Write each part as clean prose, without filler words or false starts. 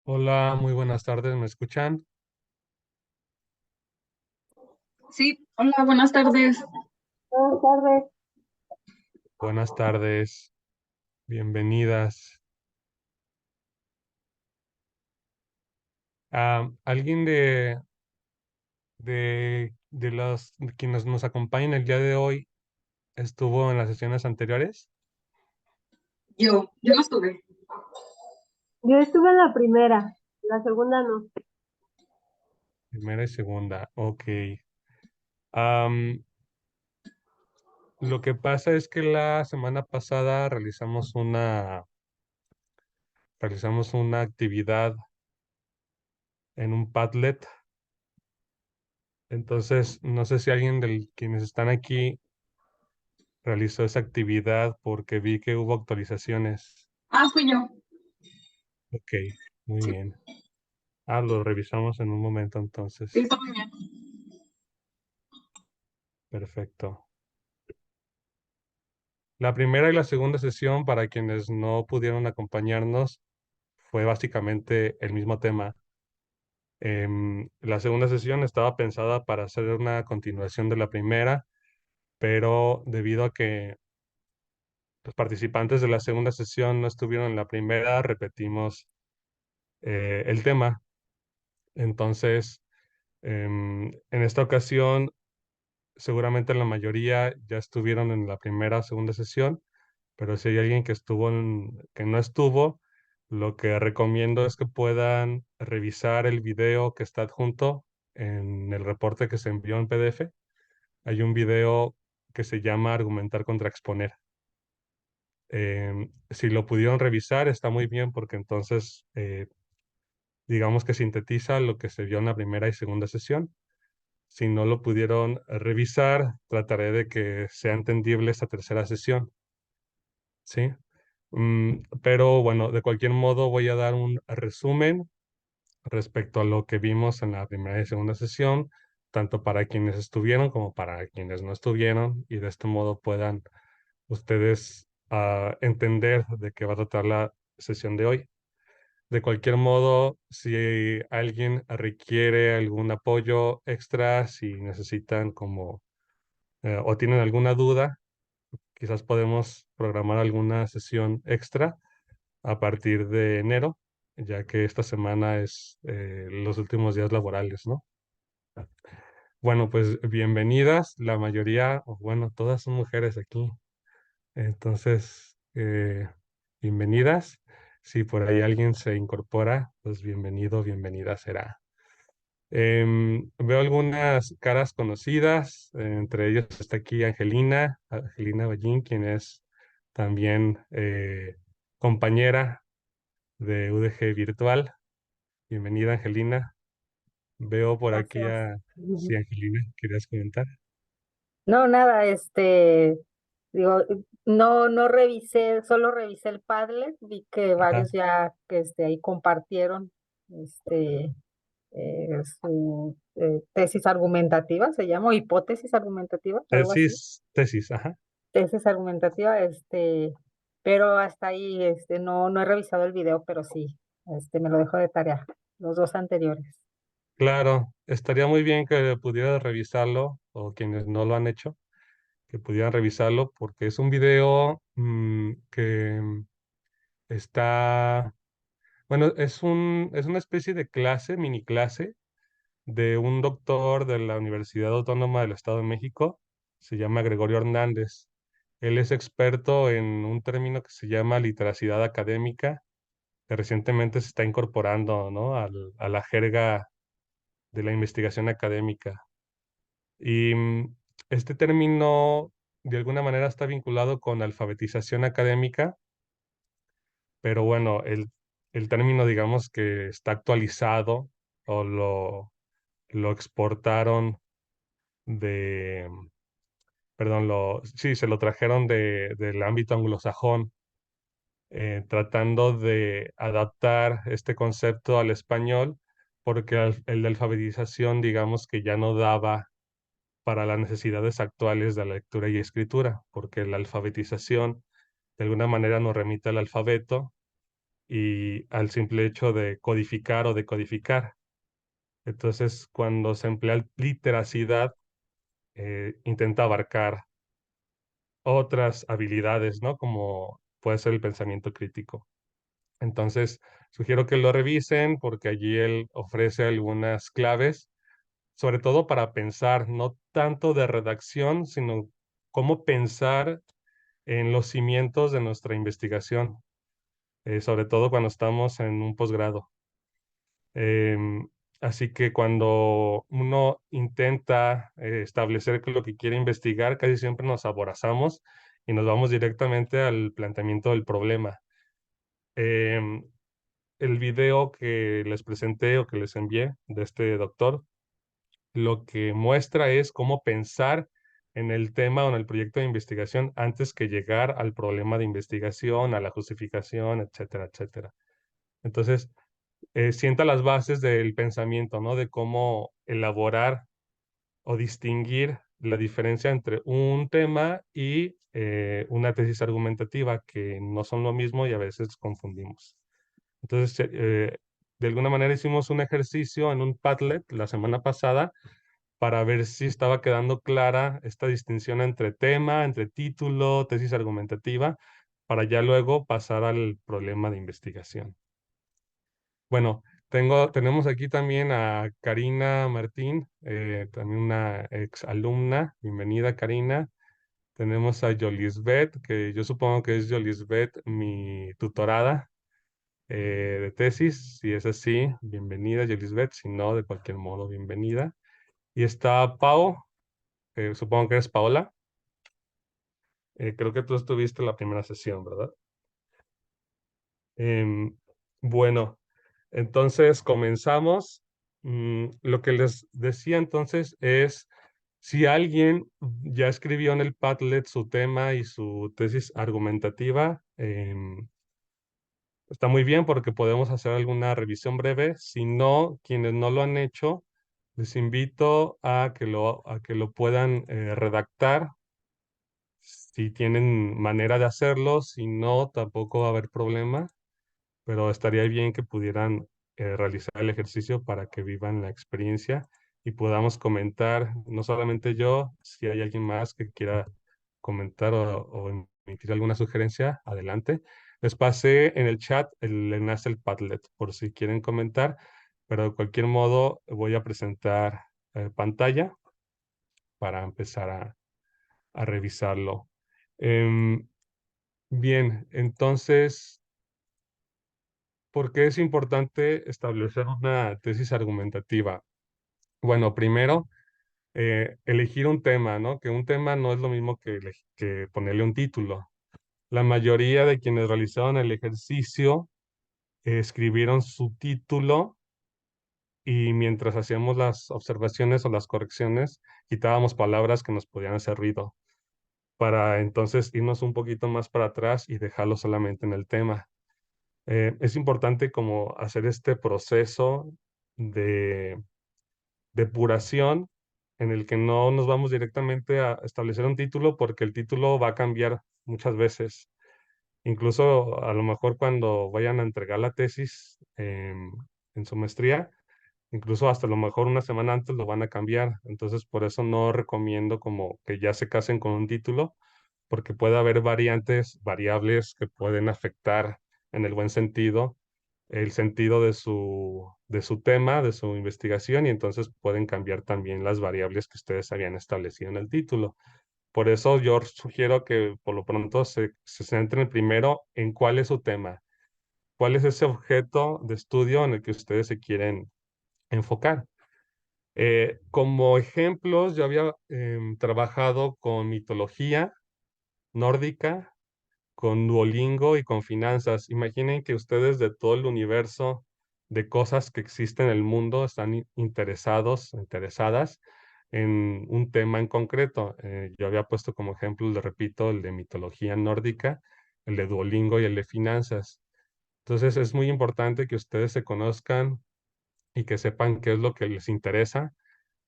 Hola, muy buenas tardes, ¿me escuchan? Sí, hola, buenas tardes. Buenas tardes. Buenas tardes, bienvenidas. ¿Alguien de los de quienes nos acompañan el día de hoy estuvo en las sesiones anteriores? Yo no estuve. Yo estuve en la primera, la segunda no. Primera y segunda, ok. Am, lo que pasa es que la semana pasada realizamos una actividad en un Padlet. Entonces, no sé si alguien de quienes están aquí realizó esa actividad porque vi que hubo actualizaciones. Ah, fui yo. Ok, muy Sí, bien. Lo revisamos en un momento sí, entonces. está muy bien. Perfecto. La primera y la segunda sesión, para quienes no pudieron acompañarnos, fue básicamente el mismo tema. La segunda sesión estaba pensada para hacer una continuación de la primera, pero debido a que los participantes de la segunda sesión no estuvieron en la primera, repetimos el tema. Entonces, en esta ocasión, seguramente la mayoría ya estuvieron en la primera o segunda sesión, pero si hay alguien que no estuvo, lo que recomiendo es que puedan revisar el video que está adjunto en el reporte que se envió en PDF. Hay un video que se llama Argumentar contra exponer. Si lo pudieron revisar, está muy bien porque entonces, digamos que sintetiza lo que se vio en la primera y segunda sesión. Si no lo pudieron revisar, trataré de que sea entendible esta tercera sesión, ¿sí? Pero bueno, de cualquier modo voy a dar un resumen respecto a lo que vimos en la primera y segunda sesión, tanto para quienes estuvieron como para quienes no estuvieron, y de este modo puedan ustedes entender de qué va a tratar la sesión de hoy. De cualquier modo, si alguien requiere algún apoyo extra, si necesitan como o tienen alguna duda, quizás podemos programar alguna sesión extra a partir de enero, ya que esta semana es los últimos días laborales, ¿no? Bueno, pues bienvenidas, la mayoría, o bueno, todas son mujeres aquí, entonces, bienvenidas. Si por ahí alguien se incorpora, pues bienvenido, bienvenida será. Veo algunas caras conocidas, entre ellos está aquí Angelina Ballín, quien es también compañera de UDG Virtual. Bienvenida, Angelina. Veo por aquí Gracias. a... Sí, Angelina, ¿querías comentar? No, nada, digo, no revisé, solo revisé el Padlet, vi que Ajá. varios ya que ahí compartieron este su tesis argumentativa, se llama, o hipótesis argumentativa, algo así. Tesis, ajá. Tesis argumentativa, pero hasta ahí, no he revisado el video, pero sí, me lo dejo de tarea, los dos anteriores. Claro, estaría muy bien que pudieras revisarlo, o quienes no lo han hecho, que pudieran revisarlo, porque es un video que está, bueno, es una especie de clase, mini clase, de un doctor de la Universidad Autónoma del Estado de México, se llama Gregorio Hernández. Él es experto en un término que se llama literacidad académica, que recientemente se está incorporando, ¿no? A la jerga de la investigación académica. Y este término, de alguna manera, está vinculado con alfabetización académica, pero bueno, el término, digamos que está actualizado o lo exportaron de, perdón, sí, se lo trajeron del ámbito anglosajón, tratando de adaptar este concepto al español, porque el de alfabetización, digamos que ya no daba para las necesidades actuales de la lectura y escritura, porque la alfabetización de alguna manera nos remite al alfabeto, y al simple hecho de codificar o decodificar. Entonces, cuando se emplea literacidad, intenta abarcar otras habilidades, ¿no? Como puede ser el pensamiento crítico. Entonces, sugiero que lo revisen porque allí él ofrece algunas claves, sobre todo para pensar, no tanto de redacción, sino cómo pensar en los cimientos de nuestra investigación, sobre todo cuando estamos en un posgrado. Em, Así que cuando uno intenta establecer lo que quiere investigar, casi siempre nos aborazamos y nos vamos directamente al planteamiento del problema. Em, el video que les presenté o que les envié de este doctor, lo que muestra es cómo pensar en el tema o en el proyecto de investigación antes que llegar al problema de investigación, a la justificación, etcétera, etcétera. Entonces, sienta las bases del pensamiento, ¿no? De cómo elaborar o distinguir la diferencia entre un tema y una tesis argumentativa, que no son lo mismo y a veces confundimos. Entonces, de alguna manera hicimos un ejercicio en un Padlet la semana pasada para ver si estaba quedando clara esta distinción entre tema, entre título, tesis argumentativa, para ya luego pasar al problema de investigación. Bueno, tenemos aquí también a Karina Martín, también una ex alumna. Bienvenida, Karina. Tenemos a Yolisbeth, que yo supongo que es Yolisbeth, mi tutorada de tesis. Si es así, bienvenida, Yolisbeth. Si no, de cualquier modo, bienvenida. Y está Pau, supongo que eres Paola. Creo que tú estuviste en la primera sesión, ¿verdad? Em, bueno, entonces comenzamos. Lo que les decía entonces es, si alguien ya escribió en el Padlet su tema y su tesis argumentativa, está muy bien porque podemos hacer alguna revisión breve. Si no, quienes no lo han hecho, les invito a que lo puedan redactar. Si tienen manera de hacerlo, si no, tampoco va a haber problema, pero estaría bien que pudieran realizar el ejercicio para que vivan la experiencia y podamos comentar, no solamente yo, si hay alguien más que quiera comentar o emitir alguna sugerencia, adelante. Les pasé en el chat el enlace al Padlet por si quieren comentar, pero de cualquier modo voy a presentar pantalla para empezar a revisarlo. Em, Bien, entonces, ¿por qué es importante establecer una tesis argumentativa? Bueno, primero, elegir un tema, ¿no? Que un tema no es lo mismo que ponerle un título. La mayoría de quienes realizaron el ejercicio escribieron su título y mientras hacíamos las observaciones o las correcciones, quitábamos palabras que nos podían hacer ruido, para entonces irnos un poquito más para atrás y dejarlo solamente en el tema. Es importante como hacer este proceso de depuración en el que no nos vamos directamente a establecer un título porque el título va a cambiar muchas veces. Incluso a lo mejor cuando vayan a entregar la tesis en su maestría, incluso hasta a lo mejor una semana antes lo van a cambiar. Entonces, por eso no recomiendo como que ya se casen con un título, porque puede haber variables que pueden afectar en el buen sentido el sentido de su tema, de su investigación, y entonces pueden cambiar también las variables que ustedes habían establecido en el título. Por eso yo sugiero que por lo pronto se centren primero en cuál es su tema, cuál es ese objeto de estudio en el que ustedes se quieren enfocar. Como ejemplos, yo había trabajado con mitología nórdica, con Duolingo y con finanzas. Imaginen que ustedes de todo el universo de cosas que existen en el mundo están interesados, interesadas en un tema en concreto. Yo había puesto como ejemplo, le repito, el de mitología nórdica, el de Duolingo y el de finanzas. Entonces es muy importante que ustedes se conozcan y que sepan qué es lo que les interesa,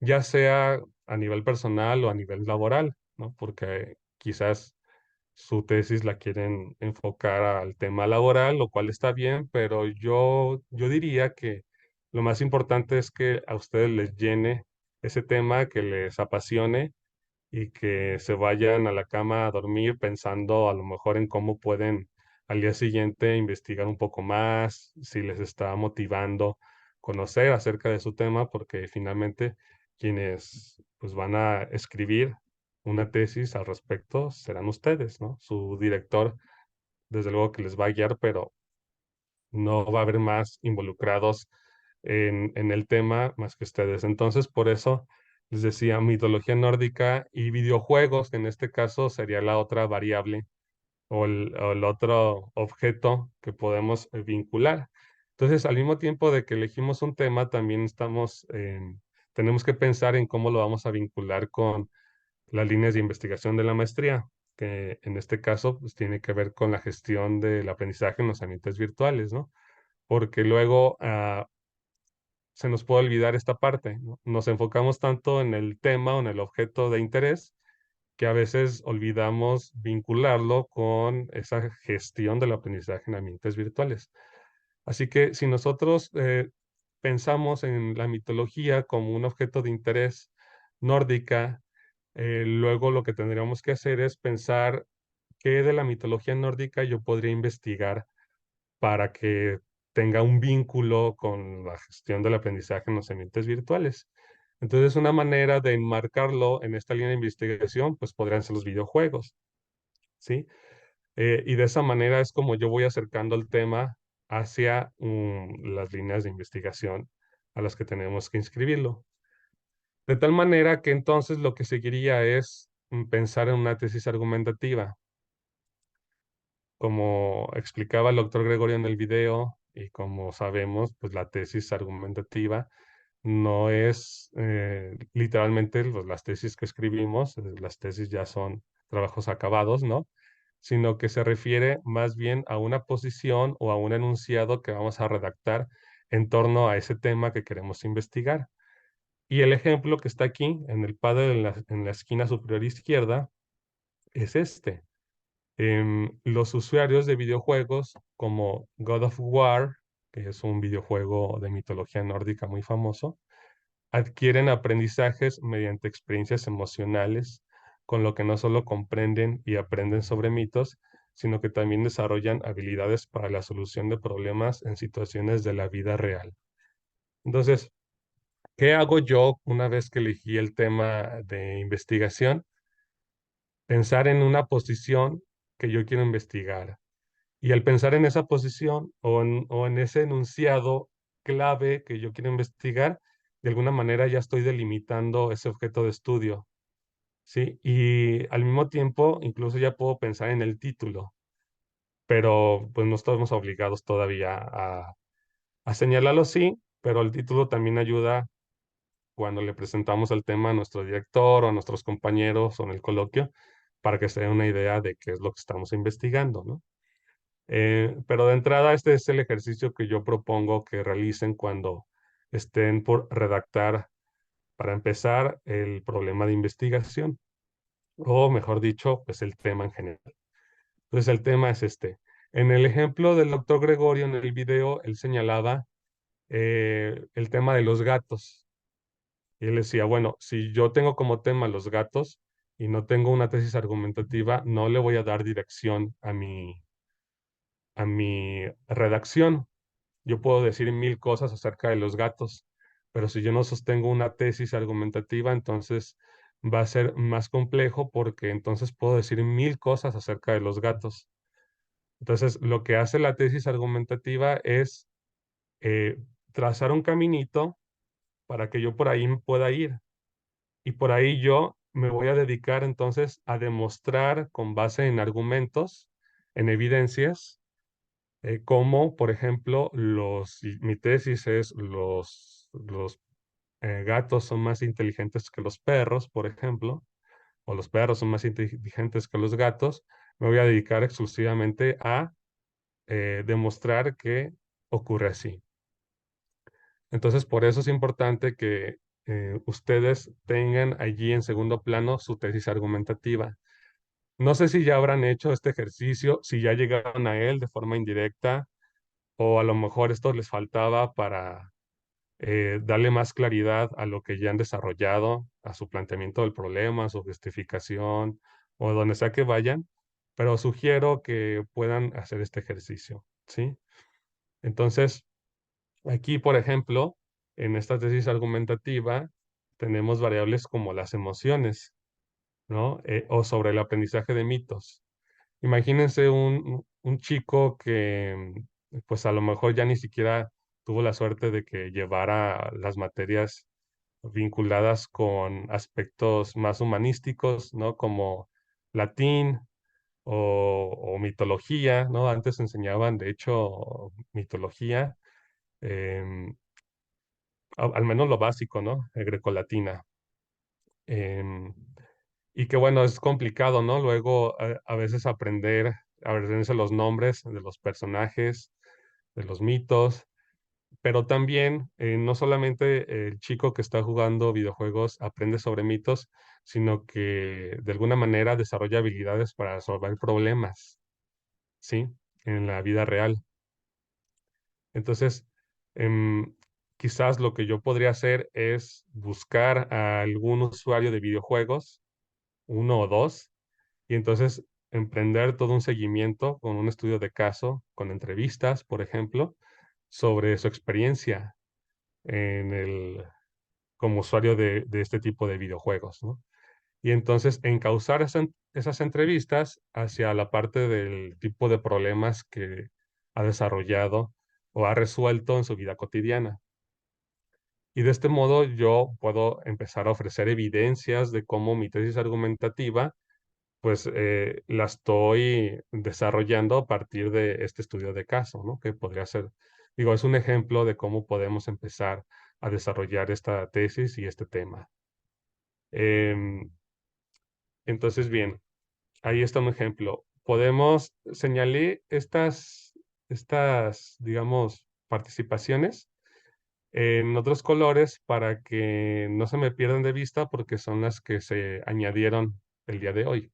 ya sea a nivel personal o a nivel laboral, ¿no? Porque quizás su tesis la quieren enfocar al tema laboral, lo cual está bien, pero yo diría que lo más importante es que a ustedes les llene ese tema, que les apasione y que se vayan a la cama a dormir pensando a lo mejor en cómo pueden al día siguiente investigar un poco más, si les está motivando conocer acerca de su tema, porque finalmente quienes pues van a escribir una tesis al respecto serán ustedes, ¿no? Su director, desde luego que les va a guiar, pero no va a haber más involucrados en el tema más que ustedes. Entonces, por eso les decía mitología nórdica y videojuegos, que en este caso sería la otra variable o el otro objeto que podemos vincular. Entonces, al mismo tiempo de que elegimos un tema, también tenemos que pensar en cómo lo vamos a vincular con las líneas de investigación de la maestría, que en este caso pues, tiene que ver con la gestión del aprendizaje en los ambientes virtuales, ¿no? Porque luego se nos puede olvidar esta parte, ¿no? Nos enfocamos tanto en el tema o en el objeto de interés que a veces olvidamos vincularlo con esa gestión del aprendizaje en ambientes virtuales. Así que si nosotros pensamos en la mitología como un objeto de interés nórdica, luego lo que tendríamos que hacer es pensar qué de la mitología nórdica yo podría investigar para que tenga un vínculo con la gestión del aprendizaje en los ambientes virtuales. Entonces, una manera de enmarcarlo en esta línea de investigación, pues podrían ser los videojuegos, ¿sí? Y de esa manera es como yo voy acercando el tema hacia las líneas de investigación a las que tenemos que inscribirlo. De tal manera que entonces lo que seguiría es pensar en una tesis argumentativa. Como explicaba el doctor Gregorio en el video y como sabemos, pues la tesis argumentativa no es literalmente las tesis que escribimos, las tesis ya son trabajos acabados, ¿no? Sino que se refiere más bien a una posición o a un enunciado que vamos a redactar en torno a ese tema que queremos investigar. Y el ejemplo que está aquí en el padre en la esquina superior izquierda es este. Los usuarios de videojuegos como God of War, que es un videojuego de mitología nórdica muy famoso, adquieren aprendizajes mediante experiencias emocionales, con lo que no solo comprenden y aprenden sobre mitos, sino que también desarrollan habilidades para la solución de problemas en situaciones de la vida real. Entonces, ¿qué hago yo una vez que elegí el tema de investigación? Pensar en una posición que yo quiero investigar. Y al pensar en esa posición o en ese enunciado clave que yo quiero investigar, de alguna manera ya estoy delimitando ese objeto de estudio, ¿sí? Y al mismo tiempo, incluso ya puedo pensar en el título, pero pues no estamos obligados todavía a señalarlo así, pero el título también ayuda cuando le presentamos el tema a nuestro director o a nuestros compañeros o en el coloquio, para que se den una idea de qué es lo que estamos investigando, ¿no? Pero de entrada, este es el ejercicio que yo propongo que realicen cuando estén por redactar, para empezar, el problema de investigación, o mejor dicho, pues el tema en general. Entonces, el tema es este. En el ejemplo del doctor Gregorio, en el video, él señalaba el tema de los gatos. Y él decía, bueno, si yo tengo como tema los gatos y no tengo una tesis argumentativa, no le voy a dar dirección a mi redacción. Yo puedo decir mil cosas acerca de los gatos, pero si yo no sostengo una tesis argumentativa, entonces va a ser más complejo porque entonces puedo decir mil cosas acerca de los gatos. Entonces, lo que hace la tesis argumentativa es eh, trazar un caminito para que yo por ahí pueda ir. Y por ahí yo me voy a dedicar entonces a demostrar con base en argumentos, en evidencias, como por ejemplo, mi tesis es los gatos son más inteligentes que los perros, por ejemplo, o los perros son más inteligentes que los gatos. Me voy a dedicar exclusivamente a demostrar que ocurre así. Entonces, por eso es importante que ustedes tengan allí en segundo plano su tesis argumentativa. No sé si ya habrán hecho este ejercicio, si ya llegaron a él de forma indirecta, o a lo mejor esto les faltaba para darle más claridad a lo que ya han desarrollado, a su planteamiento del problema, a su justificación, o donde sea que vayan, pero sugiero que puedan hacer este ejercicio, ¿sí? Entonces, aquí, por ejemplo, en esta tesis argumentativa, tenemos variables como las emociones, ¿no? O sobre el aprendizaje de mitos. Imagínense un chico que, pues a lo mejor ya ni siquiera tuvo la suerte de que llevara las materias vinculadas con aspectos más humanísticos, ¿no? Como latín o mitología, ¿no? Antes enseñaban, de hecho, mitología, em, al menos lo básico, ¿no? Grecolatina. Em, y que bueno, es complicado, ¿no? Luego a veces aprenderse los nombres de los personajes, de los mitos, pero también no solamente el chico que está jugando videojuegos aprende sobre mitos, sino que de alguna manera desarrolla habilidades para resolver problemas, ¿sí? En la vida real. Entonces, quizás lo que yo podría hacer es buscar a algún usuario de videojuegos, uno o dos, y entonces emprender todo un seguimiento con un estudio de caso, con entrevistas, por ejemplo, sobre su experiencia en como usuario de este tipo de videojuegos, ¿no? Y entonces encauzar esas entrevistas hacia la parte del tipo de problemas que ha desarrollado o ha resuelto en su vida cotidiana. Y de este modo yo puedo empezar a ofrecer evidencias de cómo mi tesis argumentativa pues la estoy desarrollando a partir de este estudio de caso, ¿no? Que podría ser, digo, es un ejemplo de cómo podemos empezar a desarrollar esta tesis y este tema. Em, entonces, bien, ahí está un ejemplo. Podemos señalar digamos, participaciones en otros colores para que no se me pierdan de vista porque son las que se añadieron el día de hoy.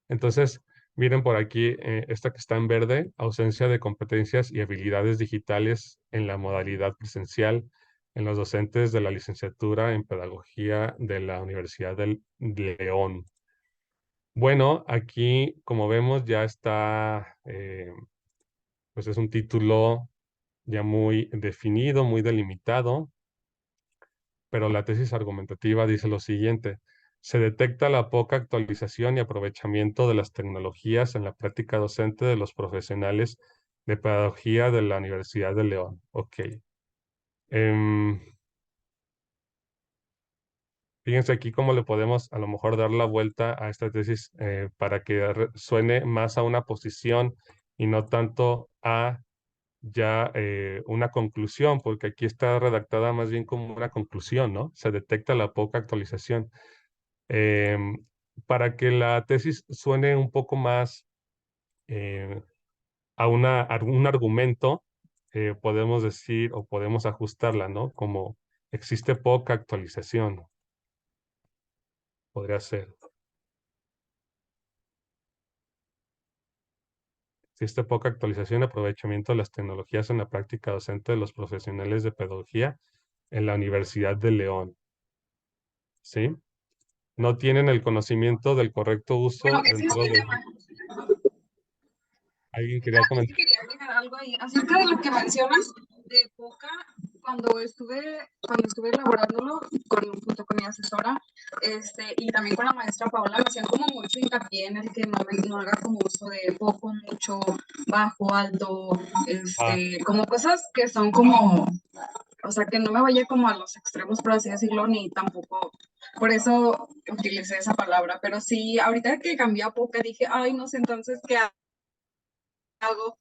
Entonces, miren por aquí, esta que está en verde, ausencia de competencias y habilidades digitales en la modalidad presencial en los docentes de la licenciatura en Pedagogía de la Universidad del León. Bueno, aquí, como vemos, ya está, pues es un título ya muy definido, muy delimitado, pero la tesis argumentativa dice lo siguiente: se detecta la poca actualización y aprovechamiento de las tecnologías en la práctica docente de los profesionales de pedagogía de la Universidad de León. Ok. Em, Fíjense aquí cómo le podemos a lo mejor dar la vuelta a esta tesis para que suene más a una posición y no tanto a ya una conclusión, porque aquí está redactada más bien como una conclusión, ¿no? Se detecta la poca actualización. Em, para que la tesis suene un poco más eh, a un argumento, podemos decir o podemos ajustarla, ¿no? Como existe poca actualización, podría ser. Existe poca actualización y aprovechamiento de las tecnologías en la práctica docente de los profesionales de pedagogía en la Universidad de León, ¿sí? No tienen el conocimiento del correcto Bueno, uso ese es dentro mi de... tema. ¿Alguien quería Es comentar? que quería agregar algo ahí acerca de lo que mencionas de poca. Cuando estuve elaborándolo junto con mi asesora, y también con la maestra Paola, me hacían como mucho hincapié en el que no haga como uso de poco, mucho, bajo, alto, Ah, como cosas que son como, o sea, que no me vaya como a los extremos, por así decirlo, ni tampoco, por eso utilicé esa palabra, pero sí, ahorita que cambié a poca, dije, ay, no sé, entonces, ¿qué hago?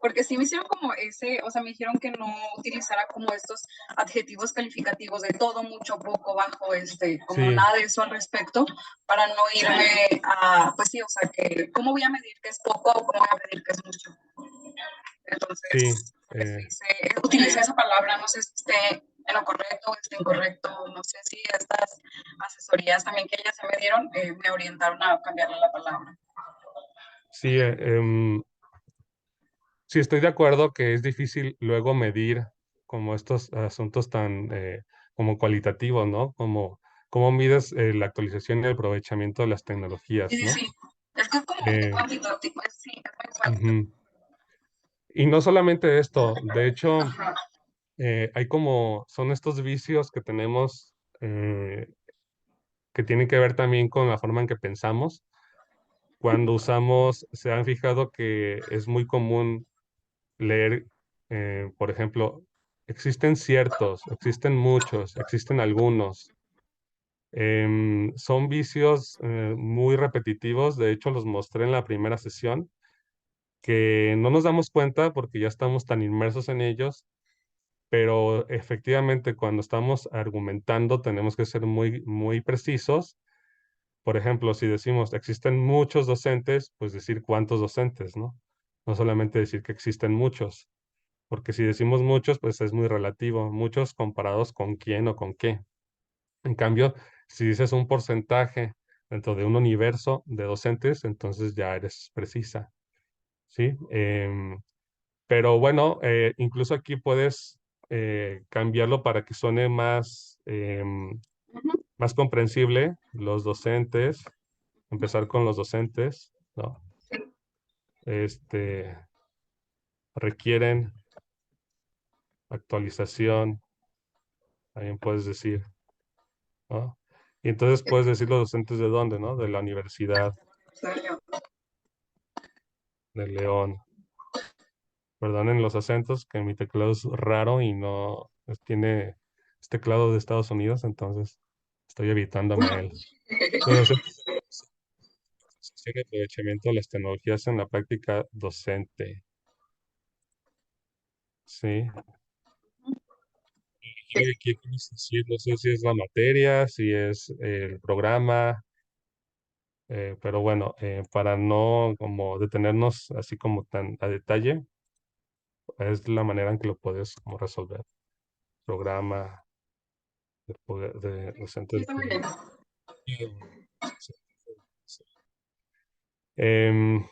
Porque sí me hicieron como o sea, me dijeron que no utilizara como estos adjetivos calificativos de todo, mucho, poco, bajo, como sí, nada de eso al respecto, para no irme a, pues sí, o sea, que, ¿cómo voy a medir que es poco o cómo voy a medir que es mucho? sí. Entonces, utilicé esa palabra, no sé si esté en lo correcto o está incorrecto. No sé si estas asesorías también que ellas se me dieron me orientaron a cambiarle la palabra. Sí, sí, estoy de acuerdo que es difícil luego medir como estos asuntos tan como cualitativos, ¿no? Como cómo mides la actualización y el aprovechamiento de las Sí, tecnologías, sí, ¿no? sí. Es que es como muy Eh, cuantitativo, sí, es muy cuantitativo. ujú. Y no solamente esto, de hecho, Ajá. hay como, son estos vicios que tenemos eh, que tienen que ver también con la forma en que pensamos. Cuando usamos, se han fijado que es muy común leer, por ejemplo, existen ciertos, existen muchos, existen algunos. Son vicios muy repetitivos, de hecho los mostré en la primera sesión, que no nos damos cuenta porque ya estamos tan inmersos en ellos, pero efectivamente cuando estamos argumentando tenemos que ser muy, muy precisos. Por ejemplo, si decimos existen muchos docentes, pues decir cuántos docentes, ¿no? No solamente decir que existen muchos. Porque si decimos muchos, pues es muy relativo, muchos comparados con quién o con qué. En cambio, si dices un porcentaje dentro de un universo de docentes, entonces ya eres precisa, ¿sí? Pero bueno, incluso aquí puedes cambiarlo para que suene más, Ujú. más comprensible. Los docentes, empezar con los docentes, ¿no? Este, requieren actualización, también puedes decir. ¿No? Y entonces puedes decir los docentes de dónde, ¿no? De la Universidad Serio. de León. Perdonen los acentos, que mi teclado es raro y no tiene es teclado de Estados Unidos, entonces estoy evitándome a él. Los docentes de aprovechamiento de las tecnologías en la práctica docente. Sí. Y aquí quieres decir, no sé si es la materia, si es el programa, pero bueno, para no como detenernos así como tan a detalle, es la manera en que lo puedes como resolver. Programa de, de docente Sí, del está muy bien. programa. Em,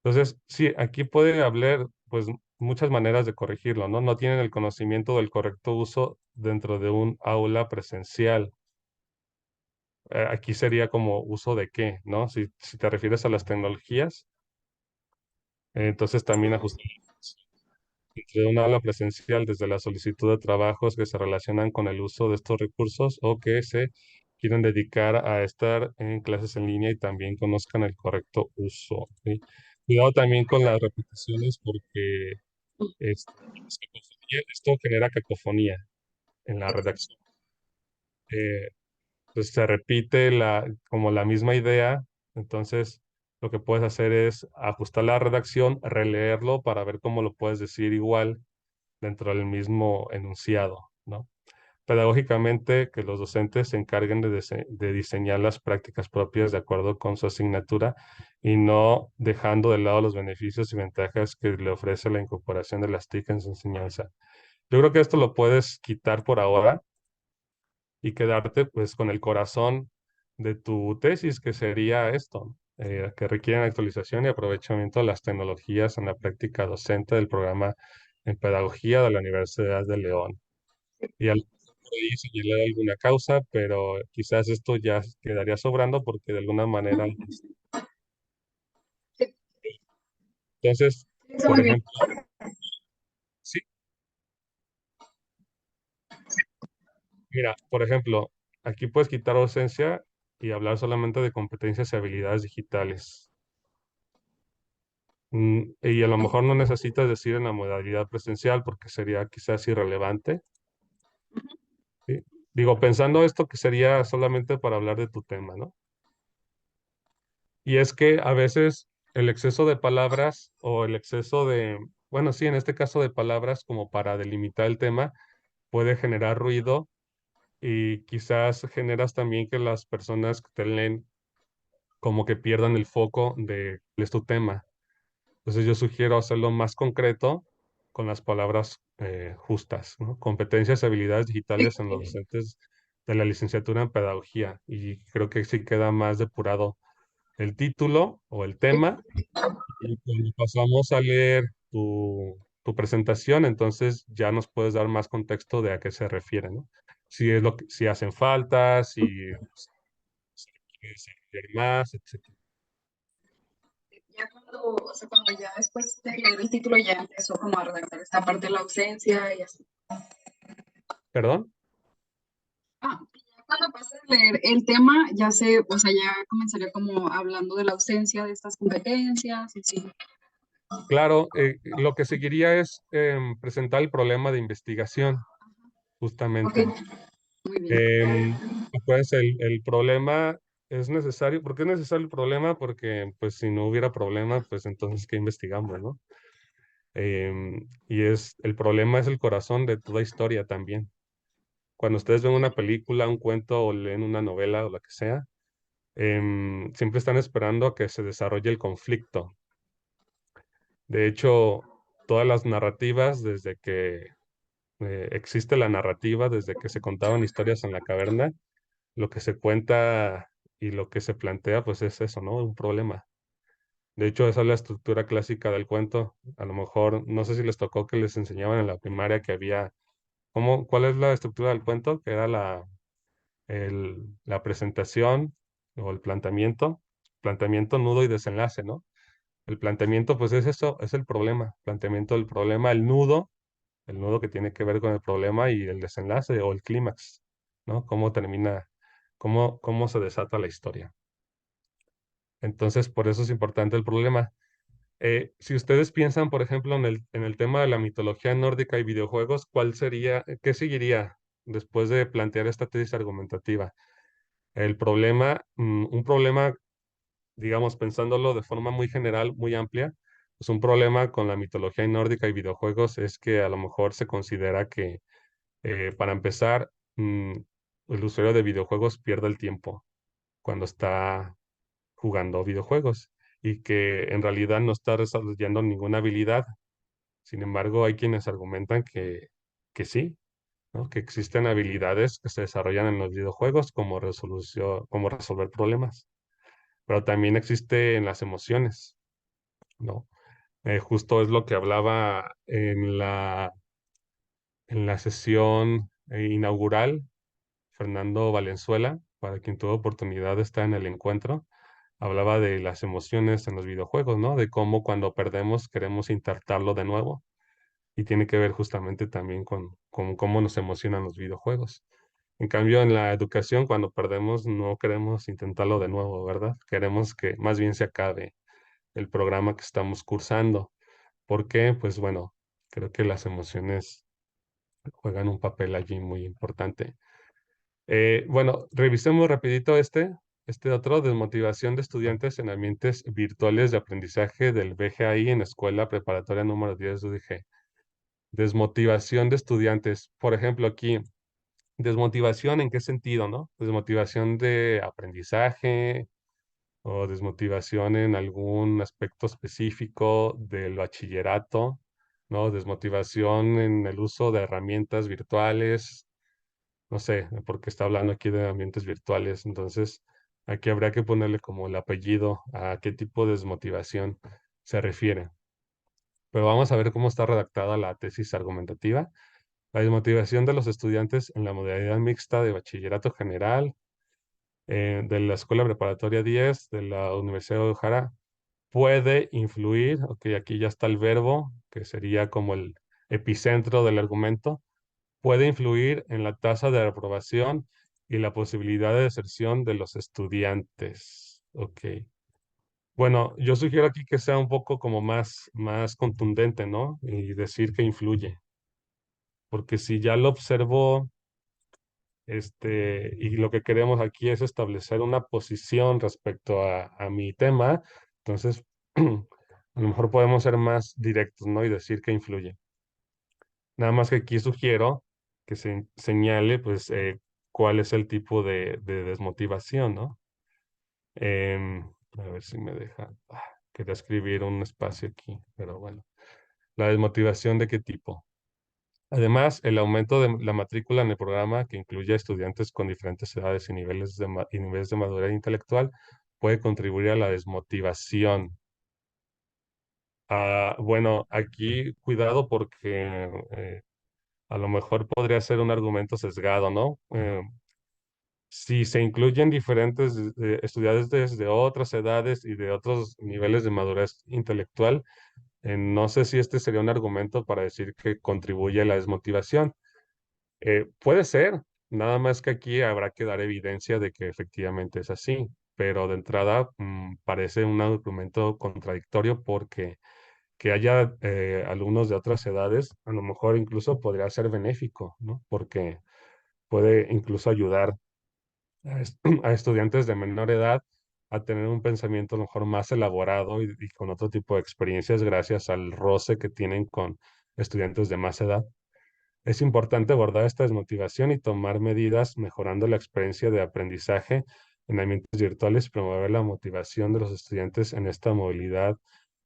entonces, sí, aquí puede haber pues muchas maneras de corregirlo, ¿no? No tienen el conocimiento del correcto uso dentro de un aula presencial. Aquí sería como uso de qué, ¿no? Si te refieres a las tecnologías, entonces también ajustar de un aula presencial desde la solicitud de trabajos que se relacionan con el uso de estos recursos o que se quieren dedicar a estar en clases en línea y también conozcan el correcto uso, ¿sí? Cuidado también con las repeticiones porque esto genera cacofonía en la redacción. Eh, pues se repite como la misma idea, entonces lo que puedes hacer es ajustar la redacción, releerlo para ver cómo lo puedes decir igual dentro del mismo enunciado, ¿no? Pedagógicamente, que los docentes se encarguen de diseñar las prácticas propias de acuerdo con su asignatura y no dejando de lado los beneficios y ventajas que le ofrece la incorporación de las TIC en su enseñanza. Yo creo que esto lo puedes quitar por ahora y quedarte pues con el corazón de tu tesis, que sería esto, que requieren actualización y aprovechamiento de las tecnologías en la práctica docente del programa en pedagogía de la Universidad de León. Y al por ahí señalar alguna causa, pero quizás esto ya quedaría sobrando porque de alguna manera, Sí, entonces, está por muy bien. ejemplo, sí, mira, por ejemplo, aquí puedes quitar ausencia y hablar solamente de competencias y habilidades digitales. Y a lo mejor no necesitas decir en la modalidad presencial porque sería quizás irrelevante. ¿Sí? Digo, pensando esto que sería solamente para hablar de tu tema, ¿no? Y es que a veces el exceso de palabras o el exceso de, bueno, sí, en este caso de palabras como para delimitar el tema, puede generar ruido y quizás generas también que las personas que te leen como que pierdan el foco de cuál es tu tema. Entonces yo sugiero hacerlo más concreto con las palabras justas, ¿no? Competencias y habilidades digitales en los Sí. docentes de la licenciatura en pedagogía. Y creo que sí queda más depurado el título o el tema. Y cuando pasamos a leer tu presentación, entonces ya nos puedes dar más contexto de a qué se refiere, ¿no? Si es lo que, si hacen falta, si se quiere desarrollar más, etcétera. Ya cuando, o sea, cuando ya después de leer el título ya empezó como a redactar esta parte de la ausencia y así. ¿Perdón? Ah, ya cuando pase a leer el tema, ya se, o sea, ya comenzaría como hablando de la ausencia de estas competencias y sí. Claro, lo que seguiría es presentar el problema de investigación, Ok, justamente. muy bien. Pues el problema es necesario. ¿Por qué es necesario el problema? Porque pues si no hubiera problema, pues entonces ¿qué investigamos, no? Y el problema es el corazón de toda historia también. Cuando ustedes ven una película, un cuento o leen una novela o lo que sea, siempre están esperando a que se desarrolle el conflicto. De hecho, todas las narrativas, desde que existe la narrativa, desde que se contaban historias en la caverna, lo que se cuenta y lo que se plantea, pues es eso, ¿no? Un problema. De hecho, esa es la estructura clásica del cuento. A lo mejor, no sé si les tocó que les enseñaban en la primaria que había, ¿cuál es la estructura del cuento? Que era la presentación o el planteamiento, nudo y desenlace, ¿no? El planteamiento, pues es eso, es el problema, planteamiento del problema, el nudo que tiene que ver con el problema y el desenlace o el clímax, ¿no? Cómo termina, cómo se desata la historia. Entonces, por eso es importante el problema. Si ustedes piensan, por ejemplo, en el tema de la mitología nórdica y videojuegos, qué seguiría después de plantear esta tesis argumentativa? El problema, un problema, digamos, pensándolo de forma muy general, muy amplia, pues un problema con la mitología nórdica y videojuegos es que a lo mejor se considera que, para empezar, el usuario de videojuegos pierde el tiempo cuando está jugando videojuegos y que en realidad no está desarrollando ninguna habilidad. Sin embargo, hay quienes argumentan que sí, ¿no? Que existen habilidades que se desarrollan en los videojuegos como resolver problemas, pero también existe en las emociones, ¿no? Justo es lo que hablaba en la sesión inaugural Fernando Valenzuela, para quien tuvo oportunidad de estar en el encuentro, hablaba de las emociones en los videojuegos, ¿no? De cómo cuando perdemos queremos intentarlo de nuevo y tiene que ver justamente también con cómo nos emocionan los videojuegos. En cambio, en la educación, cuando perdemos, no queremos intentarlo de nuevo, ¿verdad? Queremos que más bien se acabe el programa que estamos cursando. ¿Por qué? Pues bueno, creo que las emociones juegan un papel allí muy importante. Bueno, revisemos rapidito este otro, desmotivación de estudiantes en ambientes virtuales de aprendizaje del BGAI en Escuela Preparatoria número 10 de UDG. Desmotivación de estudiantes. Por ejemplo, aquí, desmotivación, ¿en qué sentido, no? Desmotivación de aprendizaje o desmotivación en algún aspecto específico del bachillerato, ¿no? Desmotivación en el uso de herramientas virtuales, no sé, porque está hablando aquí de ambientes virtuales. Entonces, aquí habría que ponerle como el apellido a qué tipo de desmotivación se refiere. Pero vamos a ver cómo está redactada la tesis argumentativa. La desmotivación de los estudiantes en la modalidad mixta de bachillerato general, de la Escuela Preparatoria 10 de la Universidad de Guadalajara puede influir, ok, aquí ya está el verbo, que sería como el epicentro del argumento, puede influir en la tasa de reprobación y la posibilidad de deserción de los estudiantes. Ok. Bueno, yo sugiero aquí que sea un poco como más contundente, ¿no? Y decir que influye, porque si ya lo observo, y lo que queremos aquí es establecer una posición respecto a mi tema, entonces a lo mejor podemos ser más directos, ¿no? Y decir que influye. Nada más que aquí sugiero que se señale, pues, cuál es el tipo de desmotivación, ¿no? A ver si me deja. Quería escribir un espacio aquí, pero bueno. ¿La desmotivación de qué tipo? Además, el aumento de la matrícula en el programa, que incluye a estudiantes con diferentes edades y niveles de madurez intelectual, puede contribuir a la desmotivación. Bueno, aquí cuidado porque a lo mejor podría ser un argumento sesgado, ¿no? Si se incluyen diferentes estudiantes desde otras edades y de otros niveles de madurez intelectual, no sé si este sería un argumento para decir que contribuye a la desmotivación. Puede ser, nada más que aquí habrá que dar evidencia de que efectivamente es así, pero de entrada parece un argumento contradictorio porque que haya alumnos de otras edades, a lo mejor incluso podría ser benéfico, ¿no? Porque puede incluso ayudar a estudiantes de menor edad a tener un pensamiento a lo mejor más elaborado y con otro tipo de experiencias gracias al roce que tienen con estudiantes de más edad. Es importante abordar esta desmotivación y tomar medidas mejorando la experiencia de aprendizaje en ambientes virtuales y promover la motivación de los estudiantes en esta movilidad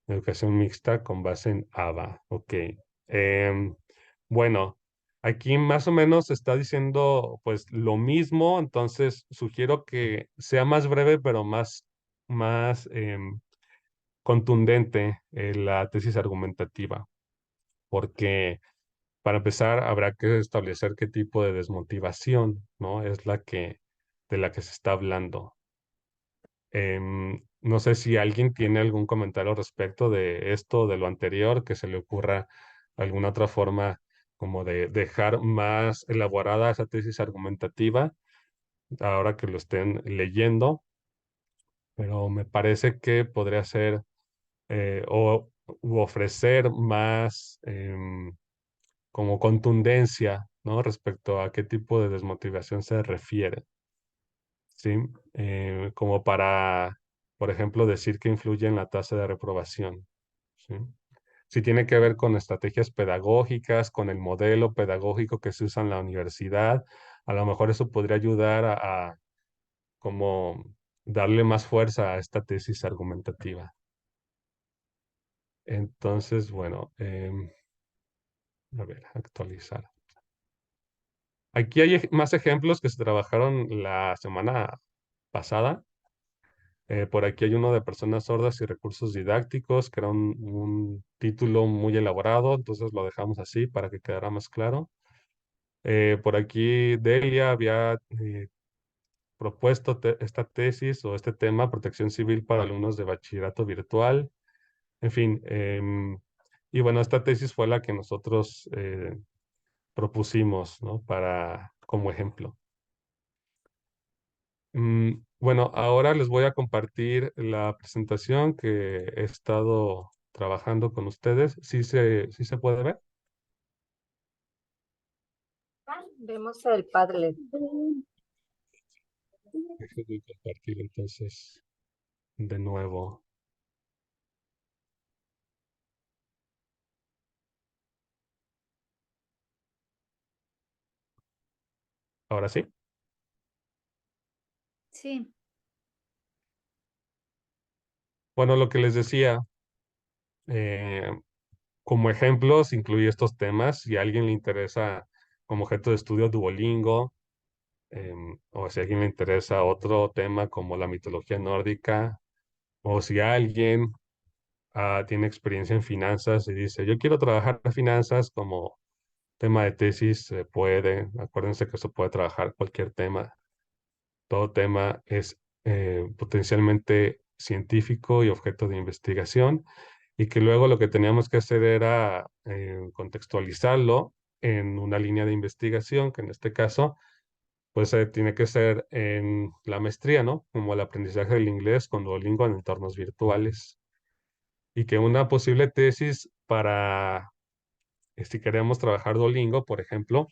de educación mixta con base en ABA. Ok. Em, bueno, aquí más o menos está diciendo pues lo mismo, entonces sugiero que sea más breve, pero más contundente la tesis argumentativa, porque para empezar, habrá que establecer qué tipo de desmotivación, ¿no? Es de la que se está hablando. No sé si alguien tiene algún comentario respecto de esto, de lo anterior, que se le ocurra alguna otra forma como de dejar más elaborada esa tesis argumentativa, ahora que lo estén leyendo, pero me parece que podría ser u ofrecer más como contundencia, ¿no? Respecto a qué tipo de desmotivación se refiere, ¿sí? Como para, por ejemplo, decir que influye en la tasa de reprobación, ¿sí? Si tiene que ver con estrategias pedagógicas, con el modelo pedagógico que se usa en la universidad, a lo mejor eso podría ayudar a como darle más fuerza a esta tesis argumentativa. Entonces, bueno, a ver, actualizar. Aquí hay más ejemplos que se trabajaron la semana pasada. Por aquí hay uno de personas sordas y recursos didácticos, que era un título muy elaborado, entonces lo dejamos así para que quedara más claro. Por aquí Delia había propuesto esta tesis o este tema, protección civil para alumnos de bachillerato virtual. En fin, y bueno, esta tesis fue la que nosotros propusimos, ¿no? Como ejemplo. Bueno, ahora les voy a compartir la presentación que he estado trabajando con ustedes. Sí se puede ver? Vemos el Padlet. Déjenme compartir entonces de nuevo. Ahora sí. Sí, Bueno, lo que les decía, eh, como ejemplos, incluye estos temas. Si a alguien le interesa como objeto de estudio Duolingo, o si a alguien le interesa otro tema como la mitología nórdica, o si alguien tiene experiencia en finanzas y dice, yo quiero trabajar en finanzas como tema de tesis, se puede. Acuérdense que se puede trabajar cualquier tema. Todo tema es potencialmente científico y objeto de investigación y que luego lo que teníamos que hacer era contextualizarlo en una línea de investigación, que en este caso, pues tiene que ser en la maestría, ¿no? Como el aprendizaje del inglés con Duolingo en entornos virtuales. Y que una posible tesis para, si queremos trabajar Duolingo, por ejemplo,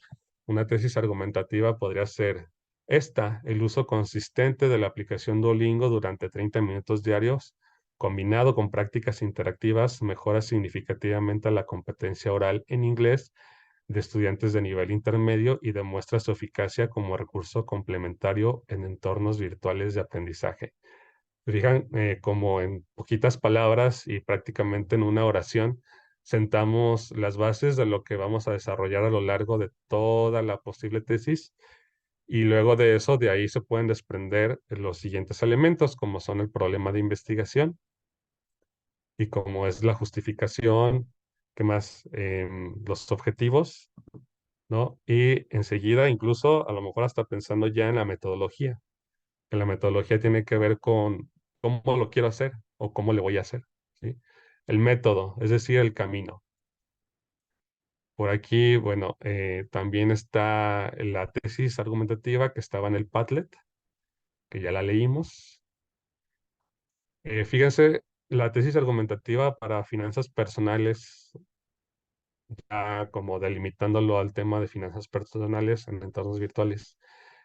una tesis argumentativa podría ser esta: el uso consistente de la aplicación Duolingo durante 30 minutos diarios, combinado con prácticas interactivas, mejora significativamente la competencia oral en inglés de estudiantes de nivel intermedio y demuestra su eficacia como recurso complementario en entornos virtuales de aprendizaje. Fijan, como en poquitas palabras y prácticamente en una oración, sentamos las bases de lo que vamos a desarrollar a lo largo de toda la posible tesis. Y luego de eso, de ahí se pueden desprender los siguientes elementos, como son el problema de investigación y como es la justificación, ¿qué más? Los objetivos, ¿no? Y enseguida, incluso, a lo mejor hasta pensando ya en la metodología, que la metodología tiene que ver con cómo lo quiero hacer o cómo le voy a hacer, ¿sí? El método, es decir, el camino. Por aquí, bueno, también está la tesis argumentativa que estaba en el Padlet, que ya la leímos. Fíjense, la tesis argumentativa para finanzas personales, ya como delimitándolo al tema de finanzas personales en entornos virtuales.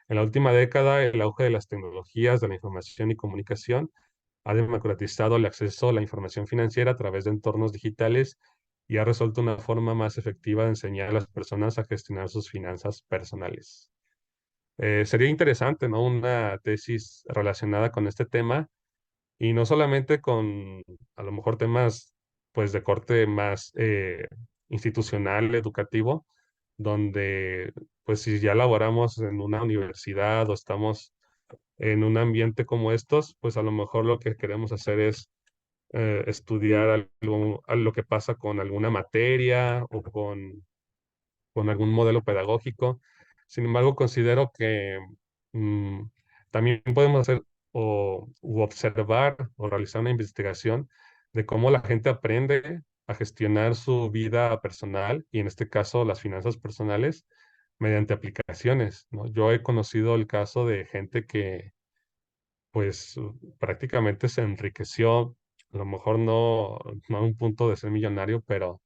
En la última década, el auge de las tecnologías de la información y comunicación ha democratizado el acceso a la información financiera a través de entornos digitales y ha resuelto una forma más efectiva de enseñar a las personas a gestionar sus finanzas personales. Sería interesante, ¿no? Una tesis relacionada con este tema y no solamente con a lo mejor temas pues de corte más institucional, educativo, donde pues si ya laboramos en una universidad o estamos en un ambiente como estos, pues a lo mejor lo que queremos hacer es estudiar lo que pasa con alguna materia o con algún modelo pedagógico. Sin embargo, considero que mm, también podemos hacer u observar o realizar una investigación de cómo la gente aprende a gestionar su vida personal y en este caso las finanzas personales mediante aplicaciones, ¿no? Yo he conocido el caso de gente que pues prácticamente se enriqueció, a lo mejor no a un punto de ser millonario, pero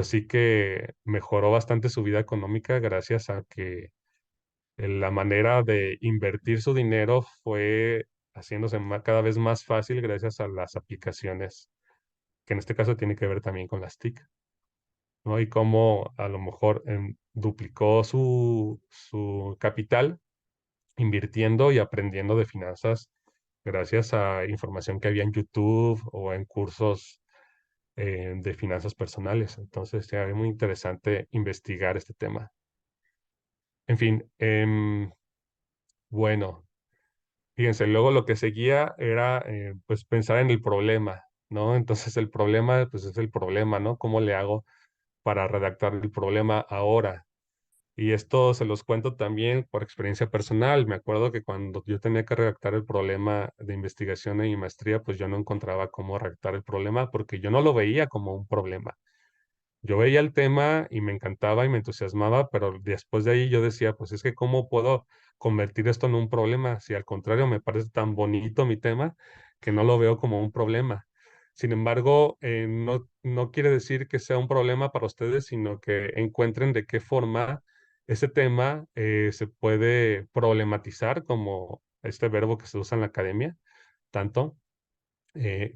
sí que mejoró bastante su vida económica gracias a que la manera de invertir su dinero fue haciéndose cada vez más fácil gracias a las aplicaciones, que en este caso tiene que ver también con las TIC, ¿no? Y cómo a lo mejor duplicó su capital invirtiendo y aprendiendo de finanzas gracias a información que había en YouTube o en cursos de finanzas personales. Entonces, ya es muy interesante investigar este tema. En fin, bueno, fíjense, luego lo que seguía era pues pensar en el problema, ¿no? Entonces el problema pues es el problema, ¿no? ¿Cómo le hago para redactar el problema ahora? Y esto se los cuento también por experiencia personal. Me acuerdo que cuando yo tenía que redactar el problema de investigación en mi maestría, pues yo no encontraba cómo redactar el problema porque yo no lo veía como un problema. Yo veía el tema y me encantaba y me entusiasmaba, pero después de ahí yo decía, pues es que ¿cómo puedo convertir esto en un problema? Si al contrario me parece tan bonito mi tema que no lo veo como un problema. Sin embargo, no quiere decir que sea un problema para ustedes, sino que encuentren de qué forma ese tema se puede problematizar, como este verbo que se usa en la academia, tanto.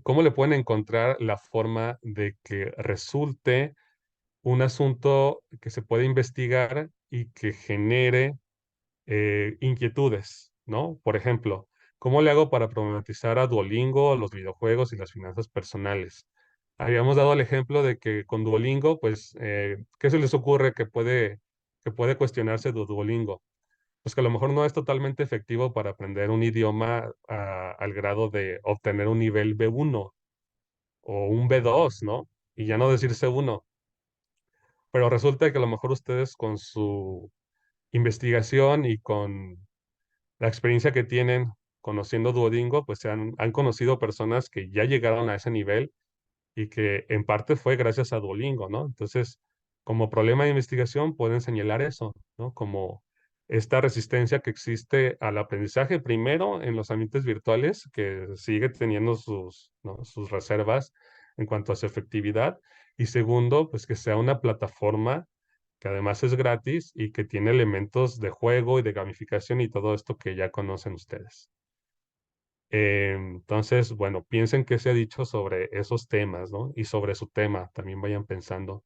¿Cómo le pueden encontrar la forma de que resulte un asunto que se puede investigar y que genere inquietudes, ¿no? Por ejemplo, ¿cómo le hago para problematizar a Duolingo, los videojuegos y las finanzas personales? Habíamos dado el ejemplo de que con Duolingo, pues, ¿qué se les ocurre que puede cuestionarse de Duolingo? Pues que a lo mejor no es totalmente efectivo para aprender un idioma al grado de obtener un nivel B1 o un B2, ¿no? Y ya no decir C1. Pero resulta que a lo mejor ustedes con su investigación y con la experiencia que tienen conociendo Duolingo, pues han conocido personas que ya llegaron a ese nivel y que en parte fue gracias a Duolingo, ¿no? Entonces, como problema de investigación pueden señalar eso, ¿no? Como esta resistencia que existe al aprendizaje, primero en los ambientes virtuales, que sigue teniendo ¿no? sus reservas en cuanto a su efectividad, y segundo, pues que sea una plataforma que además es gratis y que tiene elementos de juego y de gamificación y todo esto que ya conocen ustedes. Entonces, bueno, piensen qué se ha dicho sobre esos temas, ¿no? Y sobre su tema, también vayan pensando.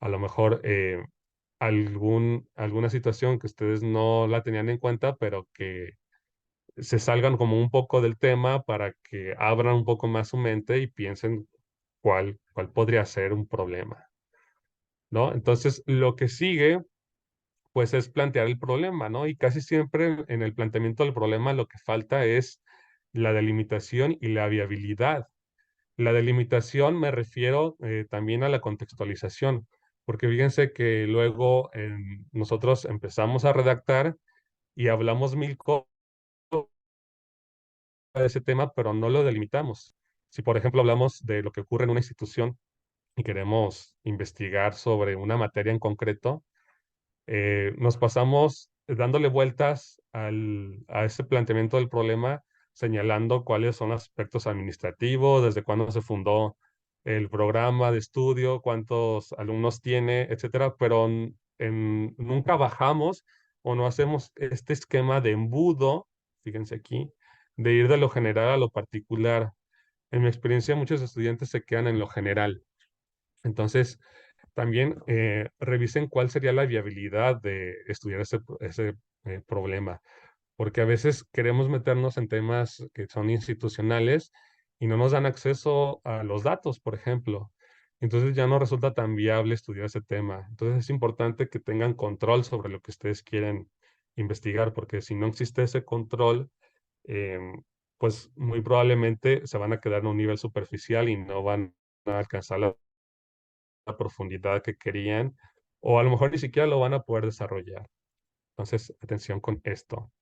A lo mejor alguna situación que ustedes no la tenían en cuenta, pero que se salgan como un poco del tema para que abran un poco más su mente y piensen cuál podría ser un problema, ¿no? Entonces, lo que sigue, pues, es plantear el problema, ¿no? Y casi siempre en el planteamiento del problema lo que falta es la delimitación y la viabilidad. La delimitación me refiero también a la contextualización, porque fíjense que luego nosotros empezamos a redactar y hablamos mil cosas de ese tema, pero no lo delimitamos. Si, por ejemplo, hablamos de lo que ocurre en una institución y queremos investigar sobre una materia en concreto, nos pasamos dándole vueltas a ese planteamiento del problema, señalando cuáles son los aspectos administrativos, desde cuándo se fundó el programa de estudio, cuántos alumnos tiene, etcétera, pero nunca bajamos o no hacemos este esquema de embudo, fíjense aquí, de ir de lo general a lo particular. En mi experiencia, muchos estudiantes se quedan en lo general. Entonces, también revisen cuál sería la viabilidad de estudiar ese problema, porque a veces queremos meternos en temas que son institucionales y no nos dan acceso a los datos, por ejemplo. Entonces ya no resulta tan viable estudiar ese tema. Entonces es importante que tengan control sobre lo que ustedes quieren investigar, porque si no existe ese control, em, pues muy probablemente se van a quedar en un nivel superficial y no van a alcanzar la profundidad que querían, o a lo mejor ni siquiera lo van a poder desarrollar. Entonces, atención con esto.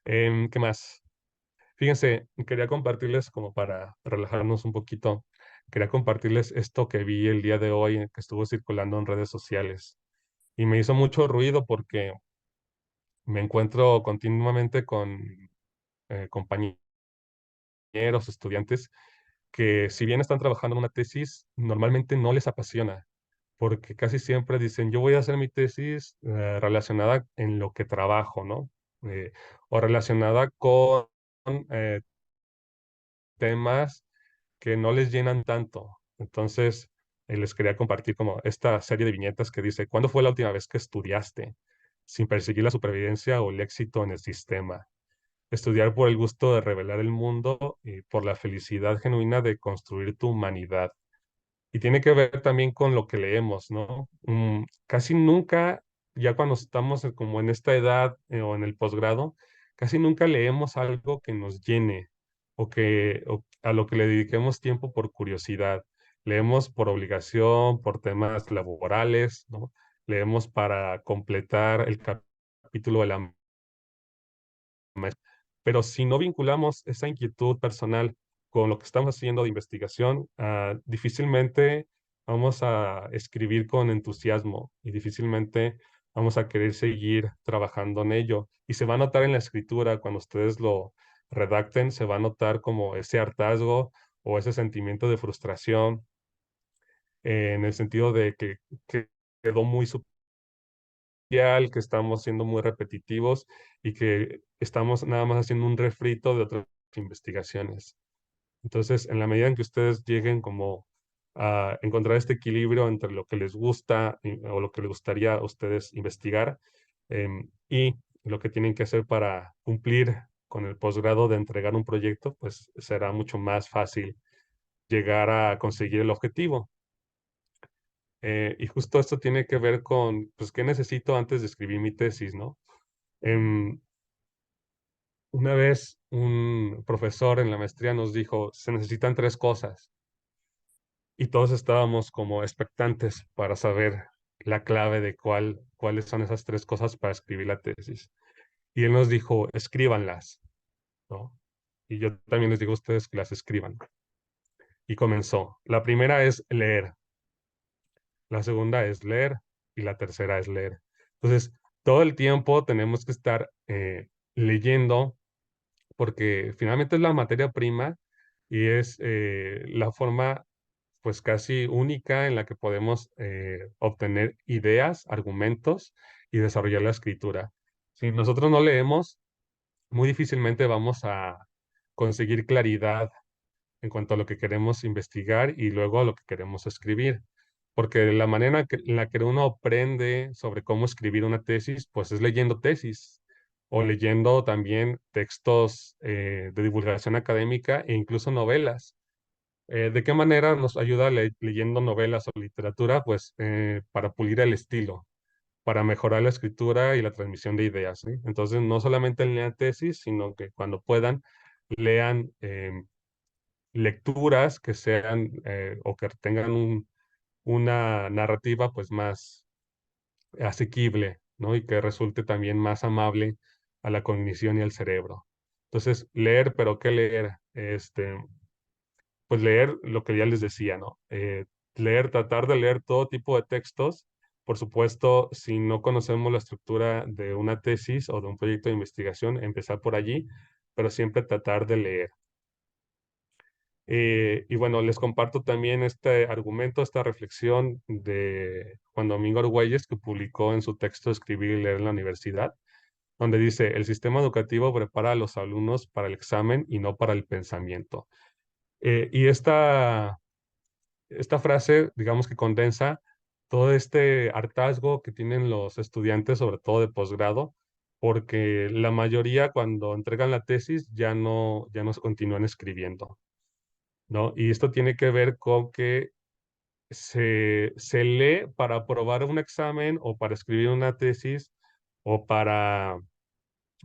¿Qué más? Fíjense, quería compartirles como para relajarnos un poquito, quería compartirles esto que vi el día de hoy, que estuvo circulando en redes sociales. Y me hizo mucho ruido porque me encuentro continuamente con compañeros, estudiantes, que si bien están trabajando en una tesis, normalmente no les apasiona, porque casi siempre dicen, yo voy a hacer mi tesis relacionada en lo que trabajo, ¿no? O relacionada con eh, temas que no les llenan tanto. Entonces, les quería compartir como esta serie de viñetas que dice, ¿cuándo fue la última vez que estudiaste sin perseguir la supervivencia o el éxito en el sistema? Estudiar por el gusto de revelar el mundo y por la felicidad genuina de construir tu humanidad. Y tiene que ver también con lo que leemos, ¿no? Casi nunca, ya cuando estamos como en esta edad o en el posgrado, casi nunca leemos algo que nos llene o a lo que le dediquemos tiempo por curiosidad. Leemos por obligación, por temas laborales, ¿no? Leemos para completar el capítulo de la pero si no vinculamos esa inquietud personal con lo que estamos haciendo de investigación, difícilmente vamos a escribir con entusiasmo y difícilmente vamos a querer seguir trabajando en ello. Y se va a notar en la escritura, cuando ustedes lo redacten, se va a notar como ese hartazgo o ese sentimiento de frustración, en el sentido de que quedó muy que estamos siendo muy repetitivos y que estamos nada más haciendo un refrito de otras investigaciones. Entonces, en la medida en que ustedes lleguen como a encontrar este equilibrio entre lo que les gusta o lo que les gustaría a ustedes investigar y lo que tienen que hacer para cumplir con el posgrado de entregar un proyecto, pues será mucho más fácil llegar a conseguir el objetivo. Y justo esto tiene que ver con, pues, ¿qué necesito antes de escribir mi tesis, no? Em, una vez un profesor en la maestría nos dijo, se necesitan tres cosas, y todos estábamos como expectantes para saber la clave de cuáles son esas tres cosas para escribir la tesis. Y él nos dijo, escríbanlas, ¿no? Y yo también les digo a ustedes que las escriban. Y comenzó. La primera es leer. La segunda es leer y la tercera es leer. Entonces, todo el tiempo tenemos que estar leyendo porque finalmente es la materia prima y es la forma pues casi única en la que podemos obtener ideas, argumentos y desarrollar la escritura. Si nosotros no leemos, muy difícilmente vamos a conseguir claridad en cuanto a lo que queremos investigar y luego a lo que queremos escribir. Porque la manera en la que uno aprende sobre cómo escribir una tesis, pues es leyendo tesis o leyendo también textos de divulgación académica e incluso novelas. ¿De qué manera nos ayuda leyendo novelas o literatura? Pues para pulir el estilo, para mejorar la escritura y la transmisión de ideas, ¿sí? Entonces, no solamente lean tesis, sino que cuando puedan, lean lecturas que sean o que tengan una narrativa pues más asequible, ¿no? Y que resulte también más amable a la cognición y al cerebro. Entonces, leer, pero ¿qué leer? Pues leer lo que ya les decía, ¿no? Leer, tratar de leer todo tipo de textos. Por supuesto, si no conocemos la estructura de una tesis o de un proyecto de investigación, empezar por allí, pero siempre tratar de leer. Y bueno, les comparto también este argumento, esta reflexión de Juan Domingo Argüelles, que publicó en su texto Escribir y leer en la universidad, donde dice, el sistema educativo prepara a los alumnos para el examen y no para el pensamiento. Y esta frase, digamos que condensa todo este hartazgo que tienen los estudiantes, sobre todo de posgrado, porque la mayoría cuando entregan la tesis ya no se continúan escribiendo, ¿no? Y esto tiene que ver con que se lee para aprobar un examen o para escribir una tesis o para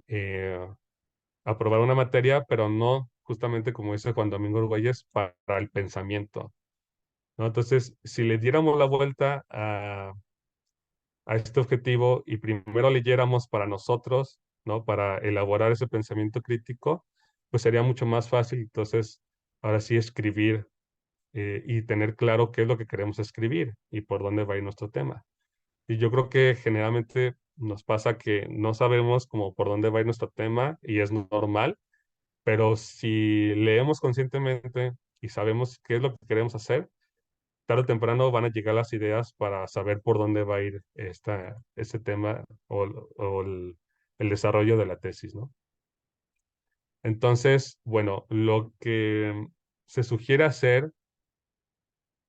eh, aprobar una materia, pero no justamente como dice Juan Domingo Argüelles, para el pensamiento, ¿no? Entonces, si le diéramos la vuelta a este objetivo y primero leyéramos para nosotros, ¿no? Para elaborar ese pensamiento crítico, pues sería mucho más fácil. Entonces, ahora sí escribir y tener claro qué es lo que queremos escribir y por dónde va a ir nuestro tema. Y yo creo que generalmente nos pasa que no sabemos cómo por dónde va a ir nuestro tema y es normal, pero si leemos conscientemente y sabemos qué es lo que queremos hacer, tarde o temprano van a llegar las ideas para saber por dónde va a ir ese tema o el desarrollo de la tesis, ¿no? Entonces, bueno, lo que se sugiere hacer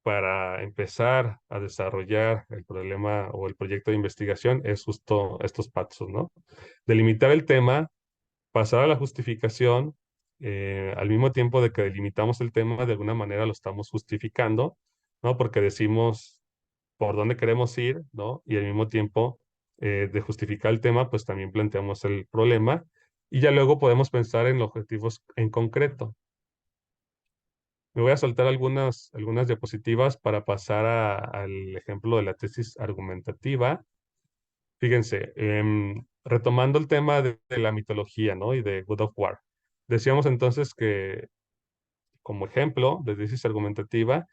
para empezar a desarrollar el problema o el proyecto de investigación es justo estos pasos, ¿no? Delimitar el tema, pasar a la justificación, al mismo tiempo de que delimitamos el tema, de alguna manera lo estamos justificando, ¿no? Porque decimos por dónde queremos ir, ¿no? Y al mismo tiempo de justificar el tema, pues también planteamos el problema y ya luego podemos pensar en los objetivos en concreto. Me voy a saltar algunas diapositivas para pasar al ejemplo de la tesis argumentativa. Fíjense, retomando el tema de la mitología, ¿no? Y de God of War. Decíamos entonces que como ejemplo de tesis argumentativa,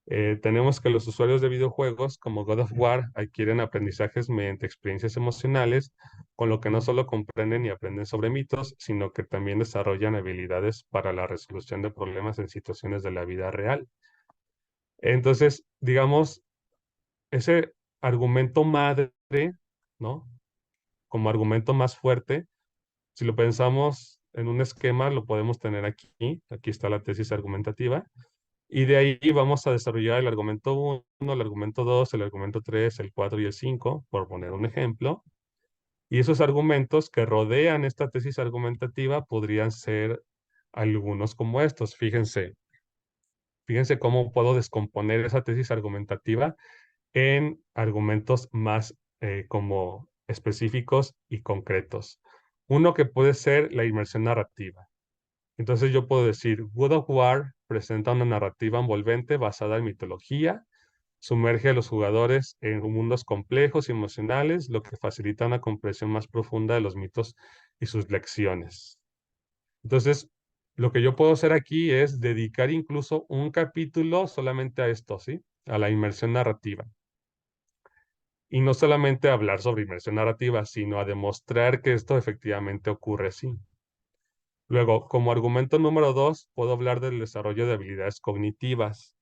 tenemos que los usuarios de videojuegos como God of War adquieren aprendizajes mediante experiencias emocionales, con lo que no solo comprenden y aprenden sobre mitos, sino que también desarrollan habilidades para la resolución de problemas en situaciones de la vida real. Entonces, digamos, ese argumento madre, ¿no? Como argumento más fuerte, si lo pensamos en un esquema, lo podemos tener aquí. Aquí está la tesis argumentativa. Y de ahí vamos a desarrollar el argumento 1, el argumento 2, el argumento 3, el 4 y el 5, por poner un ejemplo. Y esos argumentos que rodean esta tesis argumentativa podrían ser algunos como estos. Fíjense cómo puedo descomponer esa tesis argumentativa en argumentos más como específicos y concretos. Uno que puede ser la inmersión narrativa. Entonces yo puedo decir, God of War presenta una narrativa envolvente basada en mitología, sumerge a los jugadores en mundos complejos y emocionales, lo que facilita una comprensión más profunda de los mitos y sus lecciones. Entonces, lo que yo puedo hacer aquí es dedicar incluso un capítulo solamente a esto, ¿sí? A la inmersión narrativa. Y no solamente hablar sobre inmersión narrativa, sino a demostrar que esto efectivamente ocurre así. Luego, como argumento número 2, puedo hablar del desarrollo de habilidades cognitivas.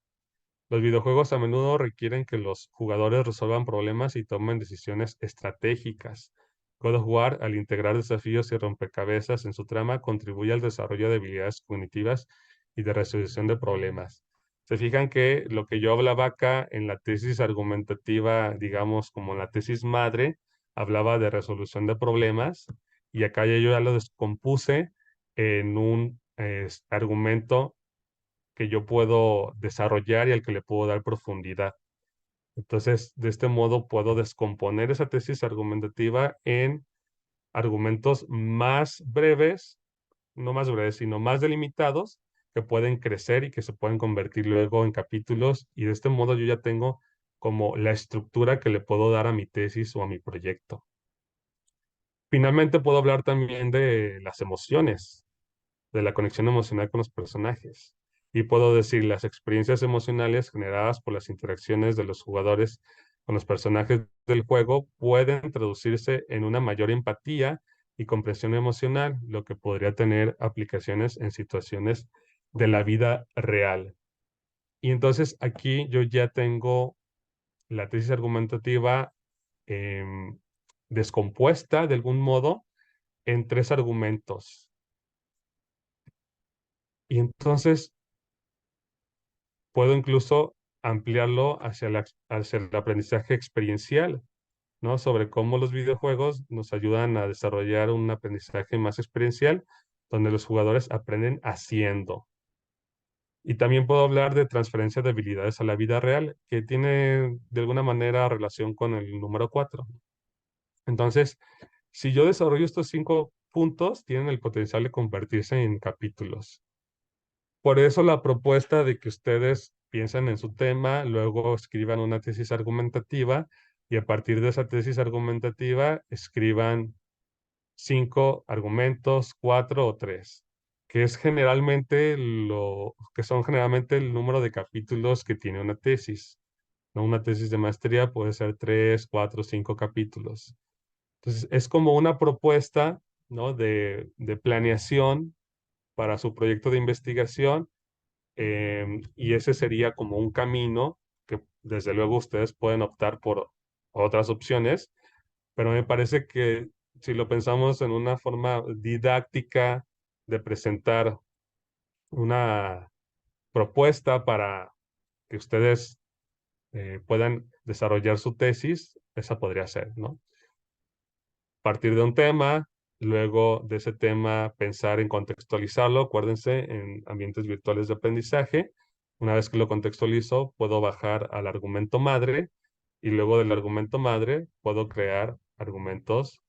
Los videojuegos a menudo requieren que los jugadores resuelvan problemas y tomen decisiones estratégicas. God of War, al integrar desafíos y rompecabezas en su trama, contribuye al desarrollo de habilidades cognitivas y de resolución de problemas. Se fijan que lo que yo hablaba acá en la tesis argumentativa, digamos como la tesis madre, hablaba de resolución de problemas y acá yo ya lo descompuse en un argumento que yo puedo desarrollar y al que le puedo dar profundidad. Entonces, de este modo puedo descomponer esa tesis argumentativa en argumentos más breves, no más breves, sino más delimitados, que pueden crecer y que se pueden convertir luego en capítulos. Y de este modo yo ya tengo como la estructura que le puedo dar a mi tesis o a mi proyecto. Finalmente puedo hablar también de las emociones, de la conexión emocional con los personajes. Y puedo decir, las experiencias emocionales generadas por las interacciones de los jugadores con los personajes del juego pueden traducirse en una mayor empatía y comprensión emocional, lo que podría tener aplicaciones en situaciones de la vida real. Y entonces aquí yo ya tengo la tesis argumentativa em, descompuesta de algún modo en 3 argumentos. Y entonces puedo incluso ampliarlo hacia el aprendizaje experiencial, ¿no? Sobre cómo los videojuegos nos ayudan a desarrollar un aprendizaje más experiencial, donde los jugadores aprenden haciendo. Y también puedo hablar de transferencia de habilidades a la vida real, que tiene de alguna manera relación con el número 4. Entonces, si yo desarrollo estos 5 puntos, tienen el potencial de convertirse en capítulos. Por eso la propuesta de que ustedes piensen en su tema, luego escriban una tesis argumentativa y a partir de esa tesis argumentativa escriban 5 argumentos, 4 o 3, que es generalmente que son generalmente el número de capítulos que tiene una tesis. ¿No? Una tesis de maestría puede ser 3, 4, 5 capítulos. Entonces, es como una propuesta, ¿no? de planeación para su proyecto de investigación, y ese sería como un camino que desde luego ustedes pueden optar por otras opciones, pero me parece que si lo pensamos en una forma didáctica de presentar una propuesta para que ustedes puedan desarrollar su tesis, esa podría ser, ¿no? Partir de un tema, luego de ese tema pensar en contextualizarlo, acuérdense, en ambientes virtuales de aprendizaje. Una vez que lo contextualizo, puedo bajar al argumento madre y luego del argumento madre puedo crear argumentos,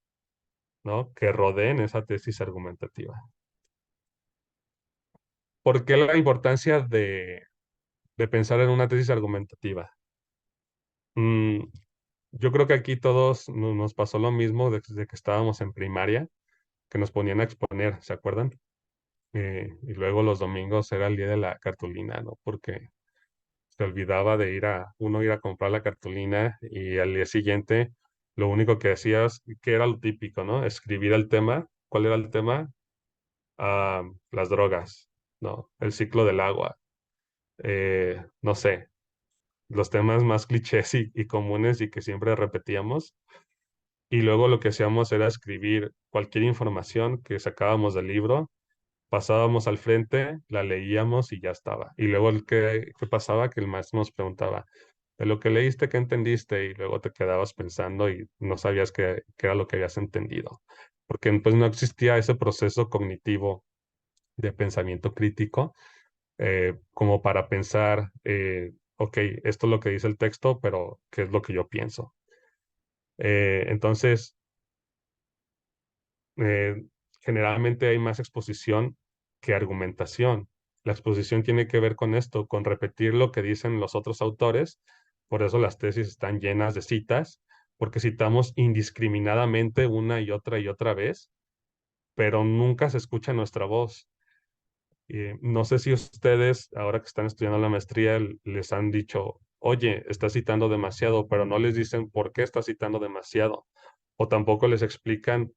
¿no? que rodeen esa tesis argumentativa. ¿Por qué la importancia de pensar en una tesis argumentativa? Mm, yo creo que aquí todos nos pasó lo mismo desde que estábamos en primaria, que nos ponían a exponer, ¿se acuerdan? Y luego los domingos era el día de la cartulina, ¿no? Porque se olvidaba de uno ir a comprar la cartulina y al día siguiente lo único que hacías, que era lo típico, ¿no? Escribir el tema. ¿Cuál era el tema? Las drogas, ¿no? El ciclo del agua. No sé, los temas más clichés y comunes y que siempre repetíamos. Y luego lo que hacíamos era escribir cualquier información que sacábamos del libro, pasábamos al frente, la leíamos y ya estaba. Y luego ¿qué pasaba? Que el maestro nos preguntaba, de lo que leíste, ¿qué entendiste? Y luego te quedabas pensando y no sabías qué era lo que habías entendido. Porque pues no existía ese proceso cognitivo de pensamiento crítico, como para pensar, ok, esto es lo que dice el texto, pero ¿qué es lo que yo pienso? Entonces, eh, generalmente hay más exposición que argumentación. La exposición tiene que ver con esto, con repetir lo que dicen los otros autores. Por eso las tesis están llenas de citas, porque citamos indiscriminadamente una y otra vez, pero nunca se escucha nuestra voz. No sé si ustedes, ahora que están estudiando la maestría, les han dicho, oye, estás citando demasiado, pero no les dicen por qué estás citando demasiado. O tampoco les explican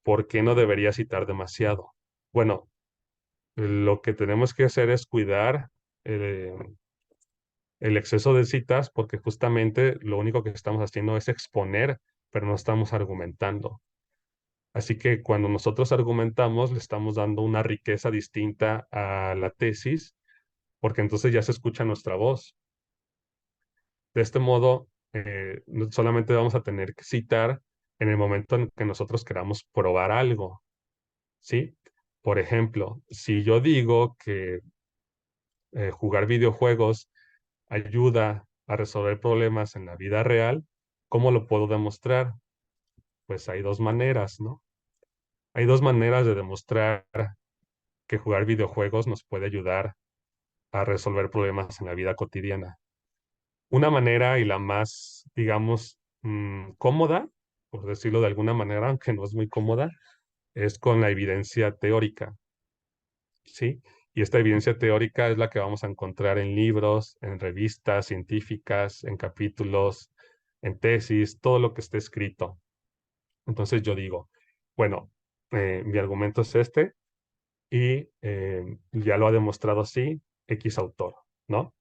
por qué no debería citar demasiado. Bueno, lo que tenemos que hacer es cuidar eh, el exceso de citas porque justamente lo único que estamos haciendo es exponer, pero no estamos argumentando. Así que cuando nosotros argumentamos, le estamos dando una riqueza distinta a la tesis, porque entonces ya se escucha nuestra voz. De este modo, no solamente vamos a tener que citar en el momento en que nosotros queramos probar algo, ¿sí? Por ejemplo, si yo digo que jugar videojuegos ayuda a resolver problemas en la vida real, ¿cómo lo puedo demostrar? Pues hay dos maneras, ¿no? Hay dos maneras de demostrar que jugar videojuegos nos puede ayudar a resolver problemas en la vida cotidiana. Una manera y la más, digamos, cómoda, por decirlo de alguna manera, aunque no es muy cómoda, es con la evidencia teórica, ¿sí? Y esta evidencia teórica es la que vamos a encontrar en libros, en revistas científicas, en capítulos, en tesis, todo lo que esté escrito. Entonces yo digo, bueno, mi argumento es este y ya lo ha demostrado así X autor, ¿no?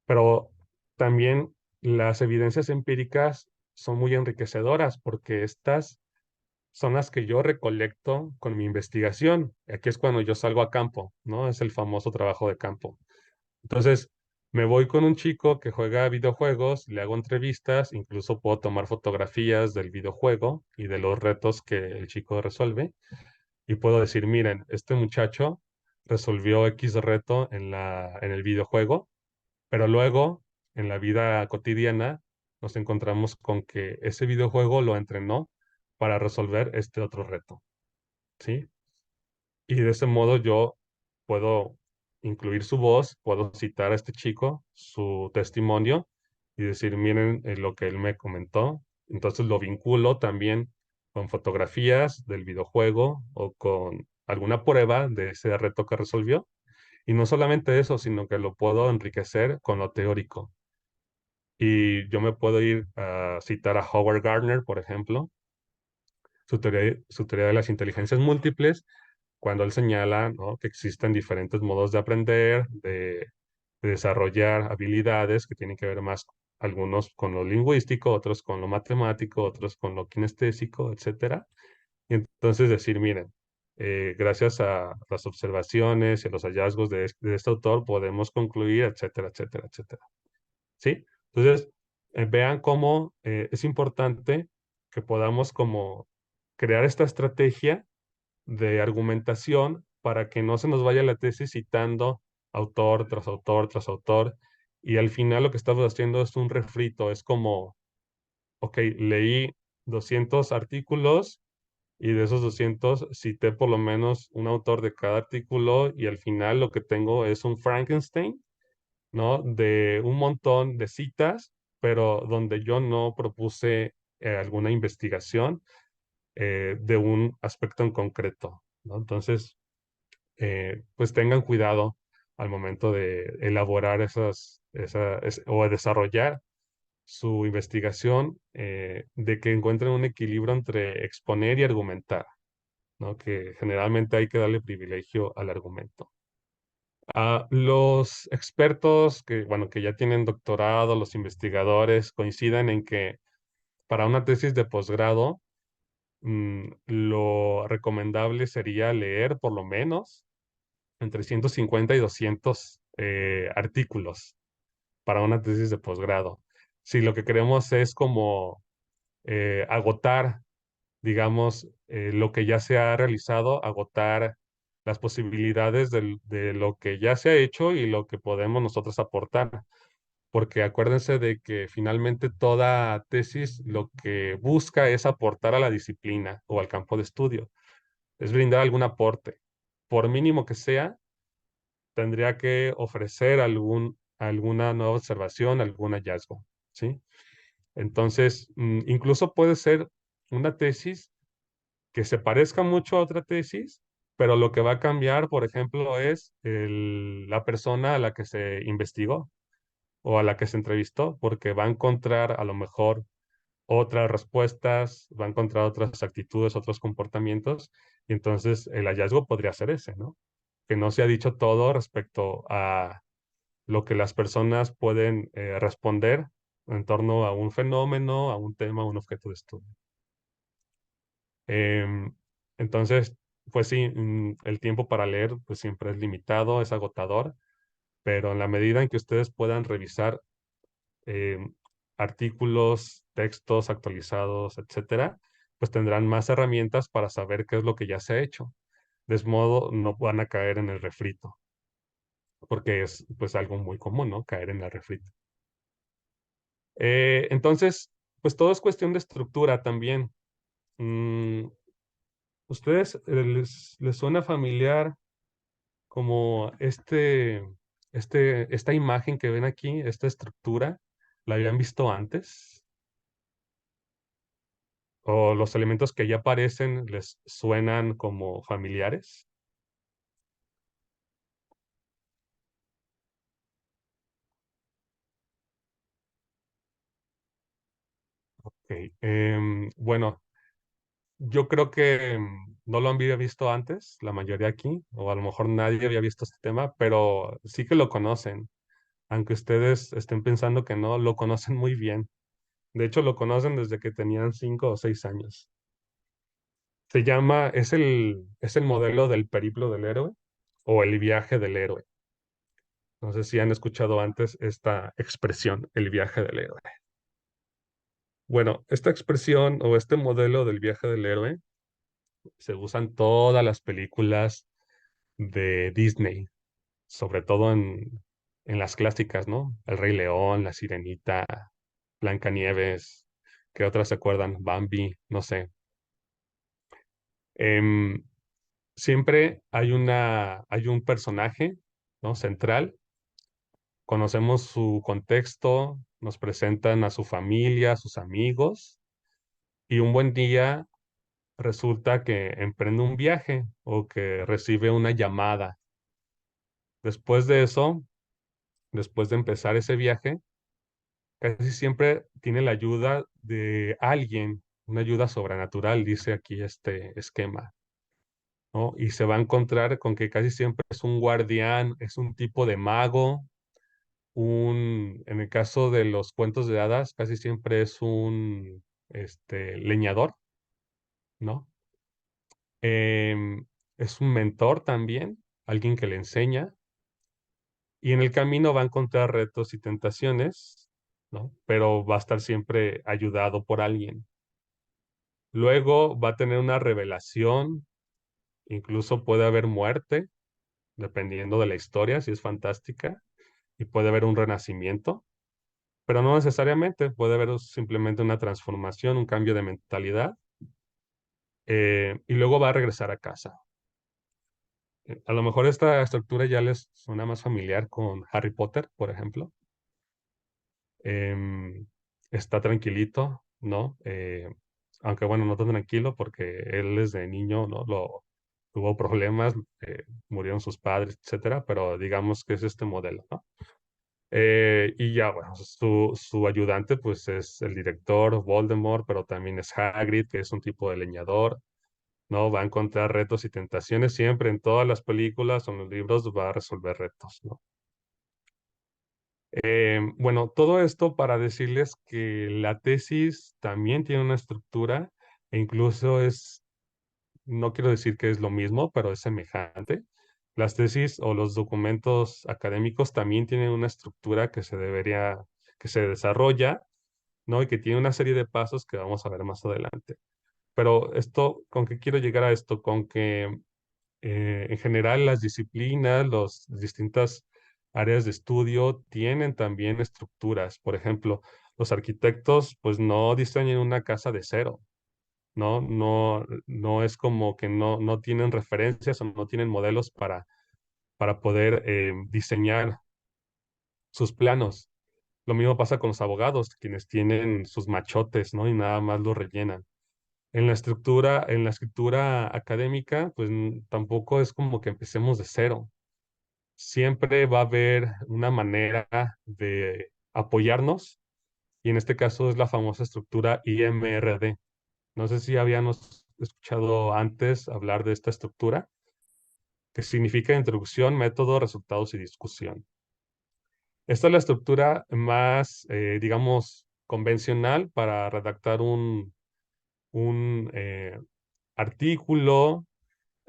Pero también las evidencias empíricas son muy enriquecedoras porque estas son las que yo recolecto con mi investigación. Aquí es cuando yo salgo a campo, ¿no? Es el famoso trabajo de campo. Entonces, me voy con un chico que juega videojuegos, le hago entrevistas, incluso puedo tomar fotografías del videojuego y de los retos que el chico resuelve. Y puedo decir, miren, este muchacho resolvió X reto en el videojuego, pero luego, en la vida cotidiana, nos encontramos con que ese videojuego lo entrenó para resolver este otro reto, ¿sí? Y de ese modo yo puedo incluir su voz, puedo citar a este chico, su testimonio, y decir, miren lo que él me comentó. Entonces lo vinculo también con fotografías del videojuego o con alguna prueba de ese reto que resolvió. Y no solamente eso, sino que lo puedo enriquecer con lo teórico. Y yo me puedo ir a citar a Howard Gardner, por ejemplo, su teoría de las inteligencias múltiples, cuando él señala, ¿no?, que existen diferentes modos de aprender, de desarrollar habilidades que tienen que ver más, algunos con lo lingüístico, otros con lo matemático, otros con lo kinestésico, etcétera. Y entonces decir, miren, gracias a las observaciones y a los hallazgos de este autor, podemos concluir, etcétera, etcétera, etcétera. ¿Sí? Entonces, vean cómo es importante que podamos como crear esta estrategia de argumentación para que no se nos vaya la tesis citando autor tras autor tras autor y al final lo que estamos haciendo es un refrito, es como, ok, leí 200 artículos y de esos 200 cité por lo menos un autor de cada artículo y al final lo que tengo es un Frankenstein, ¿no? De un montón de citas, pero donde yo no propuse alguna investigación de un aspecto en concreto, ¿no? Entonces, pues tengan cuidado al momento de elaborar o desarrollar su investigación, de que encuentren un equilibrio entre exponer y argumentar, ¿no? Que generalmente hay que darle privilegio al argumento. Los expertos que, bueno, que ya tienen doctorado, los investigadores, coinciden en que para una tesis de posgrado, lo recomendable sería leer por lo menos entre 150 y 200 artículos para una tesis de posgrado. Si lo que queremos es como agotar, digamos, lo que ya se ha realizado, agotar las posibilidades de lo que ya se ha hecho y lo que podemos nosotros aportar. Porque acuérdense de que finalmente toda tesis lo que busca es aportar a la disciplina o al campo de estudio, es brindar algún aporte, por mínimo que sea, tendría que ofrecer alguna nueva observación, algún hallazgo, ¿sí? Entonces, incluso puede ser una tesis que se parezca mucho a otra tesis, pero lo que va a cambiar, por ejemplo, es la persona a la que se investigó o a la que se entrevistó, porque va a encontrar a lo mejor otras respuestas, va a encontrar otras actitudes, otros comportamientos, y entonces el hallazgo podría ser ese, ¿no? Que no se ha dicho todo respecto a lo que las personas pueden responder en torno a un fenómeno, a un tema, a un objeto de estudio. Em, entonces, pues sí, el tiempo para leer pues siempre es limitado, es agotador, pero en la medida en que ustedes puedan revisar em, artículos, textos actualizados, etcétera, pues tendrán más herramientas para saber qué es lo que ya se ha hecho. De ese modo, no van a caer en el refrito. porque es pues algo muy común, ¿no? Caer en la refrita. Entonces, pues todo es cuestión de estructura también. Mm, ¿Ustedes les suena familiar como esta imagen que ven aquí, esta estructura? ¿La habían visto antes? ¿O los elementos que ya aparecen les suenan como familiares? Ok, bueno, yo creo que no lo había visto antes, la mayoría aquí, o a lo mejor nadie había visto este tema, pero sí que lo conocen, aunque ustedes estén pensando que no, lo conocen muy bien. De hecho, lo conocen desde que tenían 5 o 6 años. Es el modelo del periplo del héroe o el viaje del héroe. No sé si han escuchado antes esta expresión, el viaje del héroe. Bueno, esta expresión o este modelo del viaje del héroe se usa en todas las películas de Disney, sobre todo en las clásicas, ¿no? El Rey León, La Sirenita, Blancanieves, ¿qué otras se acuerdan? Bambi, no sé. Em, Siempre hay un personaje, ¿no? Central. Conocemos su contexto, nos presentan a su familia, a sus amigos, y un buen día resulta que emprende un viaje o que recibe una llamada. Después de eso, después de empezar ese viaje, casi siempre tiene la ayuda de alguien, una ayuda sobrenatural, dice aquí este esquema, ¿no? Y se va a encontrar con que casi siempre es un guardián, es un tipo de mago, en el caso de los cuentos de hadas, casi siempre es un leñador, ¿no? Es un mentor también, alguien que le enseña, y en el camino va a encontrar retos y tentaciones, ¿no? Pero va a estar siempre ayudado por alguien. Luego va a tener una revelación, incluso puede haber muerte, dependiendo de la historia, si es fantástica, y puede haber un renacimiento, pero no necesariamente, puede haber simplemente una transformación, un cambio de mentalidad, y luego va a regresar a casa. A lo mejor esta estructura ya les suena más familiar con Harry Potter, por ejemplo. Em, Está tranquilito, ¿no? Aunque bueno, no tan tranquilo porque él desde niño, ¿no? Tuvo problemas, murieron sus padres, etcétera, pero digamos que es este modelo, ¿no? Y ya, bueno, su ayudante pues es el director Voldemort, pero también es Hagrid, que es un tipo de leñador, ¿no? Va a encontrar retos y tentaciones siempre en todas las películas o en los libros, va a resolver retos, ¿no? Bueno, todo esto para decirles que la tesis también tiene una estructura e incluso no quiero decir que es lo mismo, pero es semejante. Las tesis o los documentos académicos también tienen una estructura que se desarrolla, ¿no? Y que tiene una serie de pasos que vamos a ver más adelante. Pero ¿con qué quiero llegar a esto? Con que en general las disciplinas, las distintas áreas de estudio tienen también estructuras. Por ejemplo, los arquitectos pues no diseñan una casa de cero, ¿no? No es como que no tienen referencias o no tienen modelos para poder diseñar sus planos. Lo mismo pasa con los abogados, quienes tienen sus machotes, ¿no? Y nada más lo rellenan. En la escritura académica, pues tampoco es como que empecemos de cero. Siempre va a haber una manera de apoyarnos, y en este caso es la famosa estructura IMRD. No sé si habíamos escuchado antes hablar de esta estructura, que significa introducción, método, resultados y discusión. Esta es la estructura más, digamos, convencional para redactar un artículo.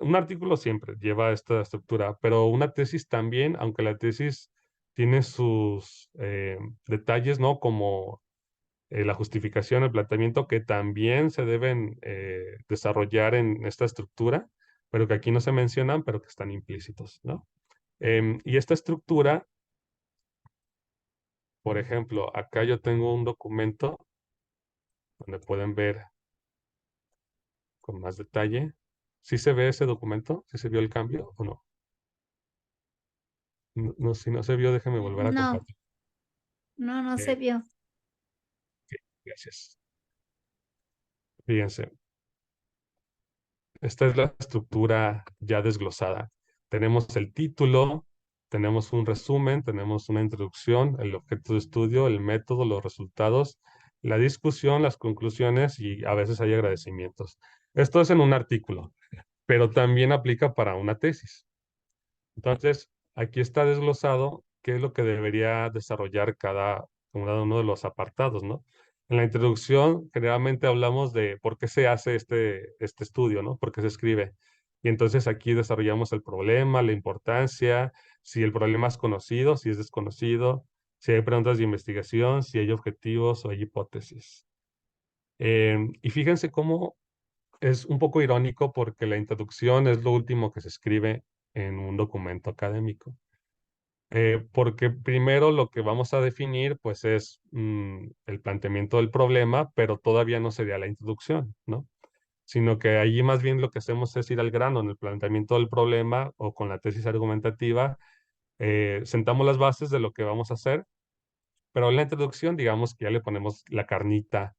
Un artículo siempre lleva esta estructura, pero una tesis también, aunque la tesis tiene sus detalles, ¿no? Como la justificación, el planteamiento, que también se deben desarrollar en esta estructura, pero que aquí no se mencionan, pero que están implícitos, ¿no? Y esta estructura, por ejemplo, acá yo tengo un documento donde pueden ver con más detalle. ¿Sí se ve ese documento? ¿Sí se vio el cambio o no? No, si no se vio, déjeme volver a No, compartir. no se Eh, vio. Gracias. Fíjense, esta es la estructura ya desglosada. Tenemos el título, tenemos un resumen, tenemos una introducción, el objeto de estudio, el método, los resultados, la discusión, las conclusiones y a veces hay agradecimientos. Esto es en un artículo, pero también aplica para una tesis. Entonces, aquí está desglosado qué es lo que debería desarrollar cada uno de los apartados, ¿no? En la introducción, generalmente hablamos de por qué se hace este estudio, ¿no? ¿Por qué se escribe? Y entonces aquí desarrollamos el problema, la importancia, si el problema es conocido, si es desconocido, si hay preguntas de investigación, si hay objetivos o hay hipótesis. Y fíjense cómo es un poco irónico porque la introducción es lo último que se escribe en un documento académico. Porque primero lo que vamos a definir pues es el planteamiento del problema, pero todavía no sería la introducción, ¿no? Sino que allí más bien lo que hacemos es ir al grano en el planteamiento del problema o con la tesis argumentativa, sentamos las bases de lo que vamos a hacer, pero en la introducción digamos que ya le ponemos la carnita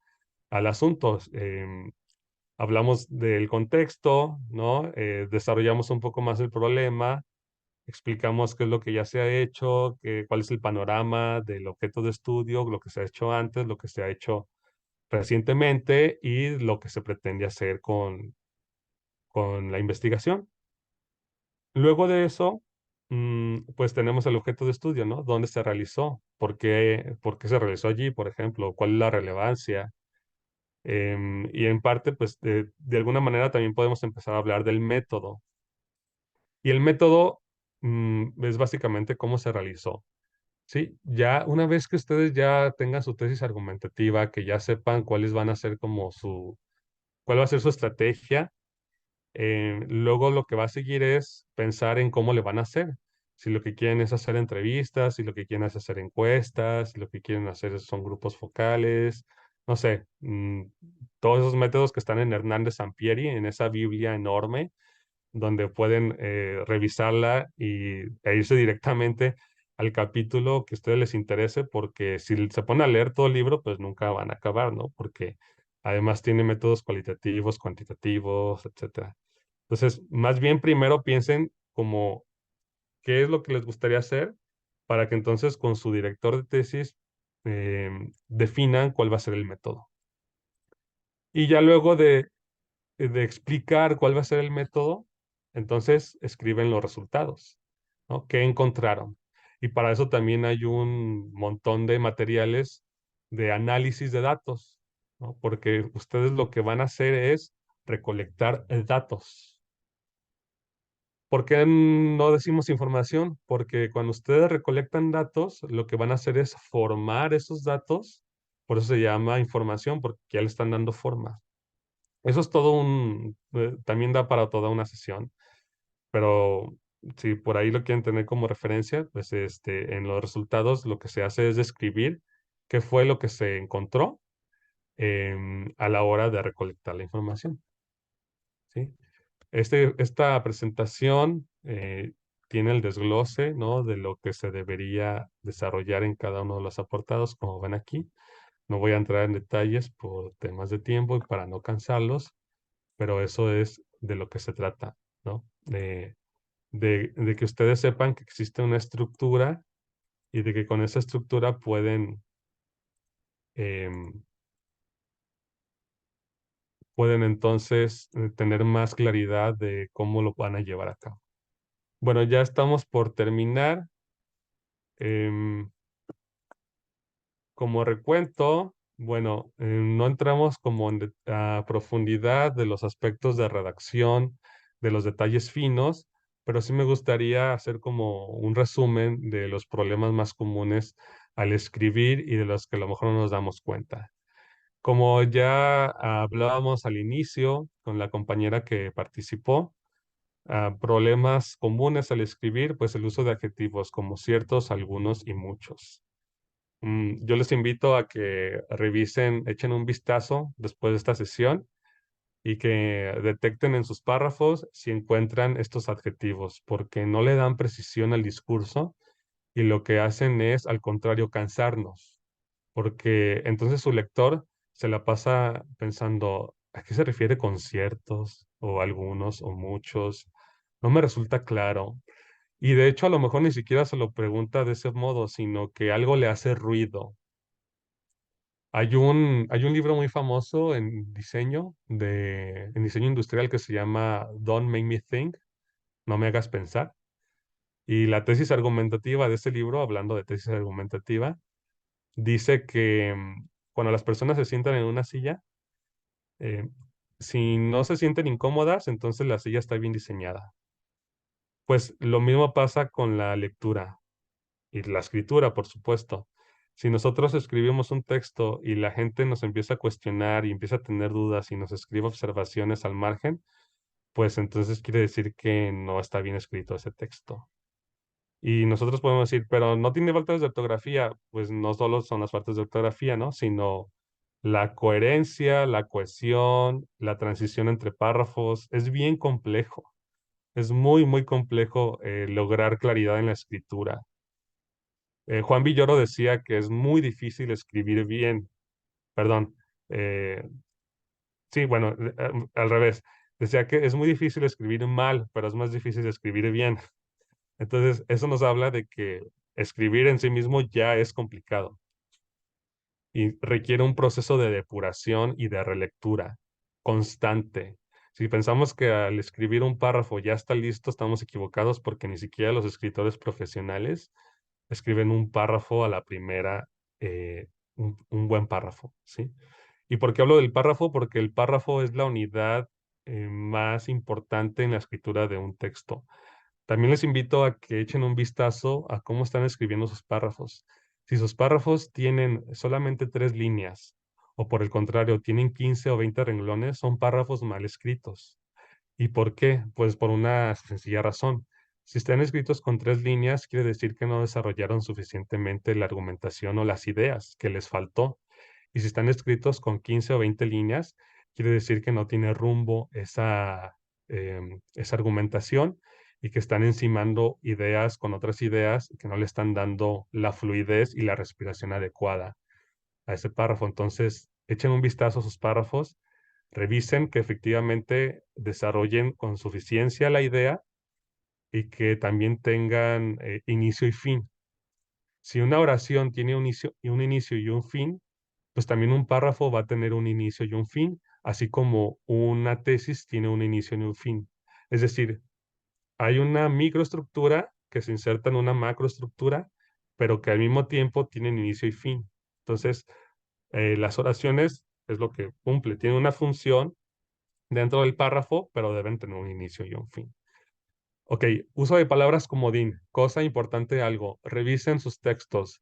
al asunto. Hablamos del contexto, ¿no? Desarrollamos un poco más el problema, explicamos qué es lo que ya se ha hecho, cuál es el panorama del objeto de estudio, lo que se ha hecho antes, lo que se ha hecho recientemente y lo que se pretende hacer con la investigación. Luego de eso, pues tenemos el objeto de estudio, ¿no? ¿Dónde se realizó? Por qué se realizó allí, por ejemplo? ¿Cuál es la relevancia? Y en parte, pues de alguna manera también podemos empezar a hablar del método. Y el método es básicamente cómo se realizó. Sí, ya una vez que ustedes ya tengan su tesis argumentativa, que ya sepan cuáles van a ser como cuál va a ser su estrategia, luego lo que va a seguir es pensar en cómo le van a hacer. Si lo que quieren es hacer entrevistas, si lo que quieren es hacer encuestas, si lo que quieren hacer son grupos focales, no sé, todos esos métodos que están en Hernández Sampieri, en esa Biblia enorme donde pueden revisarla e irse directamente al capítulo que a ustedes les interese, porque si se ponen a leer todo el libro, pues nunca van a acabar, ¿no? Porque además tiene métodos cualitativos, cuantitativos, etcétera. Entonces, más bien primero piensen como qué es lo que les gustaría hacer para que entonces con su director de tesis definan cuál va a ser el método. Y ya luego de explicar cuál va a ser el método, entonces escriben los resultados, ¿no? ¿Qué encontraron? Y para eso también hay un montón de materiales de análisis de datos, ¿no? Porque ustedes lo que van a hacer es recolectar datos. ¿Por qué no decimos información? Porque cuando ustedes recolectan datos, lo que van a hacer es formar esos datos, por eso se llama información, porque ya le están dando forma. Eso es todo también da para toda una sesión, pero si por ahí lo quieren tener como referencia, pues en los resultados lo que se hace es describir qué fue lo que se encontró a la hora de recolectar la información, ¿sí? Esta presentación tiene el desglose, ¿no? De lo que se debería desarrollar en cada uno de los apartados, como ven aquí. No voy a entrar en detalles por temas de tiempo y para no cansarlos, pero eso es de lo que se trata, ¿no? De que ustedes sepan que existe una estructura y de que con esa estructura em, pueden entonces tener más claridad de cómo lo van a llevar a cabo. Bueno, ya estamos por terminar. Em, Como recuento, bueno, no entramos como a profundidad de los aspectos de redacción, de los detalles finos, pero sí me gustaría hacer como un resumen de los problemas más comunes al escribir y de los que a lo mejor no nos damos cuenta. Como ya hablábamos al inicio con la compañera que participó, Problemas comunes al escribir, pues el uso de adjetivos como ciertos, algunos y muchos. Yo les invito a que revisen, echen un vistazo después de esta sesión y que detecten en sus párrafos si encuentran estos adjetivos, porque no le dan precisión al discurso y lo que hacen es, al contrario, cansarnos, porque entonces su lector se la pasa pensando, ¿a qué se refiere con ciertos o algunos o muchos? No me resulta claro. Y de hecho, a lo mejor ni siquiera se lo pregunta de ese modo, sino que algo le hace ruido. Hay un libro muy famoso en diseño industrial que se llama Don't Make Me Think, no me hagas pensar. Y la tesis argumentativa de ese libro, hablando de tesis argumentativa, dice que cuando las personas se sientan en una silla, eh, si no se sienten incómodas, entonces la silla está bien diseñada. Pues lo mismo pasa con la lectura y la escritura, por supuesto. Si nosotros escribimos un texto y la gente nos empieza a cuestionar y empieza a tener dudas y nos escribe observaciones al margen, pues entonces quiere decir que no está bien escrito ese texto. Y nosotros podemos decir, pero no tiene faltas de ortografía. Pues no solo son las faltas de ortografía, ¿no? Sino la coherencia, la cohesión, la transición entre párrafos. Es bien complejo. Es muy, muy complejo lograr claridad en la escritura. Juan Villoro decía que es muy difícil escribir bien. Perdón. eh, sí, bueno, al revés. Decía que es muy difícil escribir mal, pero es más difícil escribir bien. Entonces, eso nos habla de que escribir en sí mismo ya es complicado y requiere un proceso de depuración y de relectura constante. Si pensamos que al escribir un párrafo ya está listo, estamos equivocados porque ni siquiera los escritores profesionales escriben un párrafo a la primera, eh, un buen párrafo, ¿sí? ¿Y por qué hablo del párrafo? Porque el párrafo es la unidad más importante en la escritura de un texto. También les invito a que echen un vistazo a cómo están escribiendo sus párrafos. Si sus párrafos tienen solamente 3 líneas, o por el contrario, tienen 15 o 20 renglones, son párrafos mal escritos. ¿Y por qué? Pues por una sencilla razón. Si están escritos con 3 líneas, quiere decir que no desarrollaron suficientemente la argumentación o las ideas, que les faltó. Y si están escritos con 15 o 20 líneas, quiere decir que no tiene rumbo esa argumentación y que están encimando ideas con otras ideas y que no le están dando la fluidez y la respiración adecuada a ese párrafo. Entonces, echen un vistazo a sus párrafos, revisen que efectivamente desarrollen con suficiencia la idea y que también tengan inicio y fin. Si una oración tiene un inicio y un fin, pues también un párrafo va a tener un inicio y un fin, así como una tesis tiene un inicio y un fin. Es decir, hay una microestructura que se inserta en una macroestructura, pero que al mismo tiempo tienen inicio y fin. Entonces, las oraciones es lo que cumple, tiene una función dentro del párrafo, pero deben tener un inicio y un fin. Ok, uso de palabras comodín, cosa importante algo, revisen sus textos,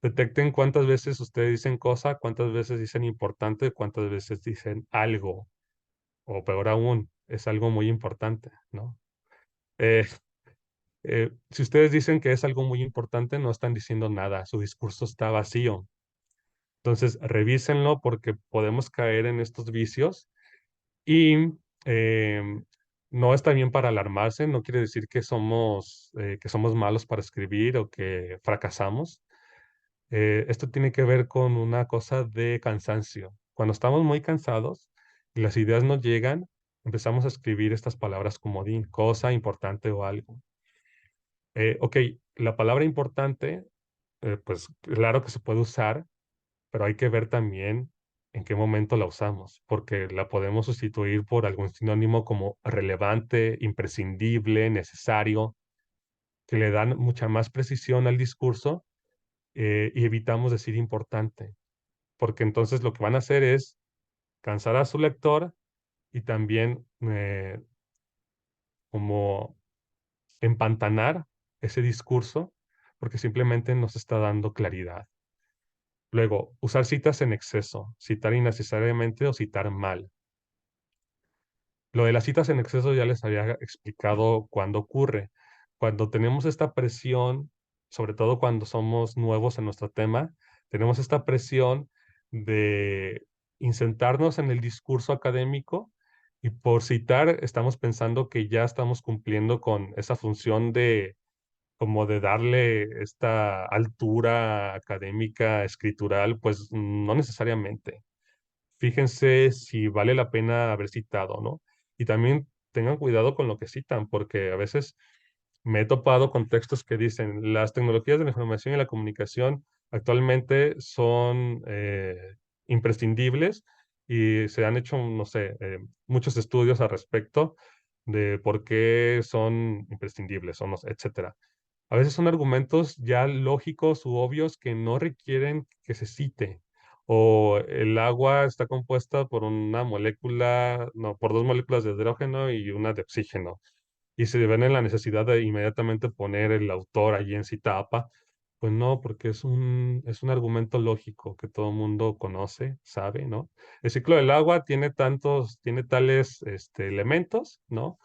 detecten cuántas veces ustedes dicen cosa, cuántas veces dicen importante, cuántas veces dicen algo, o peor aún, es algo muy importante, ¿no? Eh, si ustedes dicen que es algo muy importante, no están diciendo nada, su discurso está vacío. Entonces, revísenlo porque podemos caer en estos vicios y no está bien para alarmarse, no quiere decir que somos malos para escribir o que fracasamos. Esto tiene que ver con una cosa de cansancio. Cuando estamos muy cansados y las ideas no llegan, empezamos a escribir estas palabras comodín, cosa importante o algo. Ok, la palabra importante, pues claro que se puede usar, pero hay que ver también en qué momento la usamos, porque la podemos sustituir por algún sinónimo como relevante, imprescindible, necesario, que le dan mucha más precisión al discurso y evitamos decir importante, porque entonces lo que van a hacer es cansar a su lector y también como empantanar ese discurso, porque simplemente nos está dando claridad. Luego, usar citas en exceso, citar innecesariamente o citar mal. Lo de las citas en exceso ya les había explicado cuándo ocurre. Cuando tenemos esta presión, sobre todo cuando somos nuevos en nuestro tema, tenemos esta presión de insertarnos en el discurso académico y por citar estamos pensando que ya estamos cumpliendo con esa función de como de darle esta altura académica, escritural, pues no necesariamente. Fíjense si vale la pena haber citado, ¿no? Y también tengan cuidado con lo que citan, porque a veces me he topado con textos que dicen, las tecnologías de la información y la comunicación actualmente son imprescindibles y se han hecho, no sé, muchos estudios al respecto de por qué son imprescindibles, o no sé, etcétera. A veces son argumentos ya lógicos u obvios que no requieren que se cite. O el agua está compuesta por una molécula, no, por dos moléculas de hidrógeno y una de oxígeno. Y se ven en la necesidad de inmediatamente poner el autor allí en citapa. Pues no, porque es un argumento lógico que todo el mundo conoce, sabe, ¿no? El ciclo del agua tiene tales elementos, ¿no?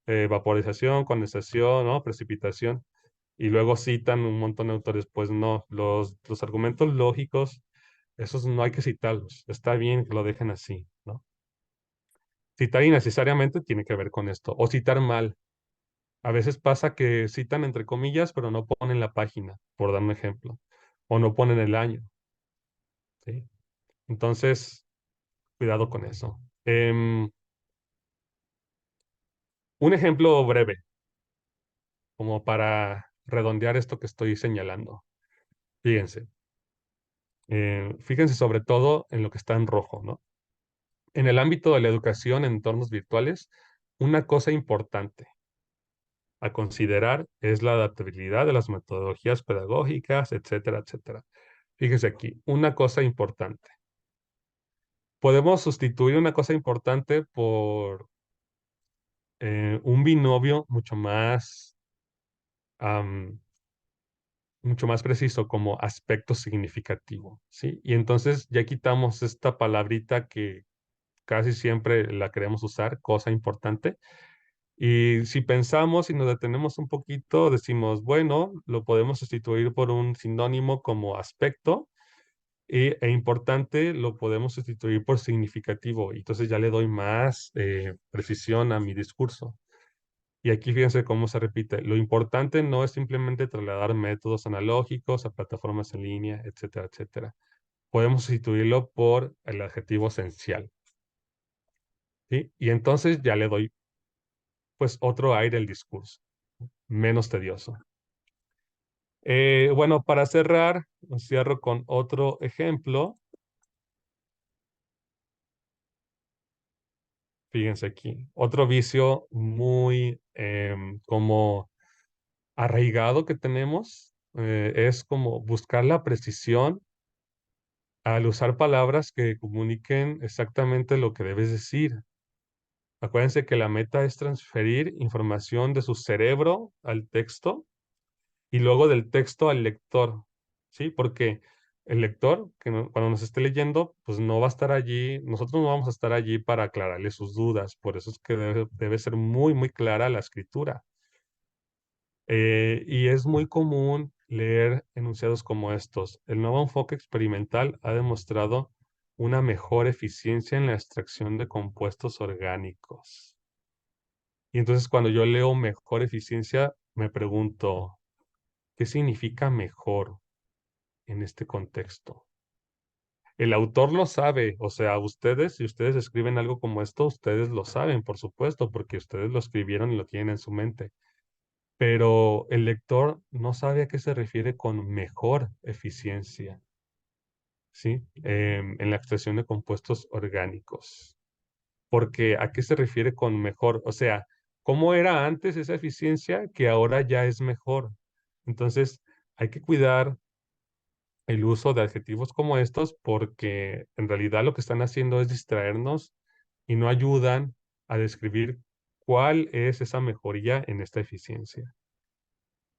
Vaporización, condensación, ¿no? Precipitación y luego citan un montón de autores. Pues no, los argumentos lógicos, esos no hay que citarlos. Está bien que lo dejen así, ¿no? Citar innecesariamente tiene que ver con esto. O citar mal. A veces pasa que citan entre comillas, pero no ponen la página, por dar un ejemplo. O no ponen el año, ¿sí? Entonces, cuidado con eso. Un ejemplo breve, como para redondear esto que estoy señalando. Fíjense. Fíjense sobre todo en lo que está en rojo, ¿no? En el ámbito de la educación en entornos virtuales, una cosa importante a considerar es la adaptabilidad de las metodologías pedagógicas, etcétera, etcétera. Fíjese aquí, una cosa importante. Podemos sustituir una cosa importante por un binomio am, mucho más preciso como aspecto significativo, ¿sí? Y entonces ya quitamos esta palabrita que casi siempre la queremos usar, cosa importante. Y si pensamos y nos detenemos un poquito, decimos, bueno, lo podemos sustituir por un sinónimo como aspecto e importante lo podemos sustituir por significativo. Y entonces ya le doy más precisión a mi discurso. Y aquí fíjense cómo se repite. Lo importante no es simplemente trasladar métodos analógicos a plataformas en línea, etcétera, etcétera. Podemos sustituirlo por el adjetivo esencial. ¿Sí? Y entonces ya le doy pues otro aire al discurso, menos tedioso. Bueno, para cerrar, cierro con otro ejemplo. Fíjense aquí, otro vicio muy como arraigado que tenemos es como buscar la precisión al usar palabras que comuniquen exactamente lo que debes decir. Acuérdense que la meta es transferir información de su cerebro al texto y luego del texto al lector, ¿sí? Porque el lector, cuando nos esté leyendo, pues no va a estar allí, nosotros no vamos a estar allí para aclararle sus dudas, por eso es que debe ser muy, muy clara la escritura. Y es muy común leer enunciados como estos. El nuevo enfoque experimental ha demostrado una mejor eficiencia en la extracción de compuestos orgánicos. Y entonces cuando yo leo mejor eficiencia, me pregunto, ¿qué significa mejor en este contexto? El autor lo sabe, o sea, ustedes, si ustedes escriben algo como esto, ustedes lo saben, por supuesto, porque ustedes lo escribieron y lo tienen en su mente. Pero el lector no sabe a qué se refiere con mejor eficiencia, ¿sí? En la extracción de compuestos orgánicos. Porque ¿a qué se refiere con mejor? O sea, ¿cómo era antes esa eficiencia que ahora ya es mejor? Entonces, hay que cuidar el uso de adjetivos como estos porque en realidad lo que están haciendo es distraernos y no ayudan a describir cuál es esa mejoría en esta eficiencia.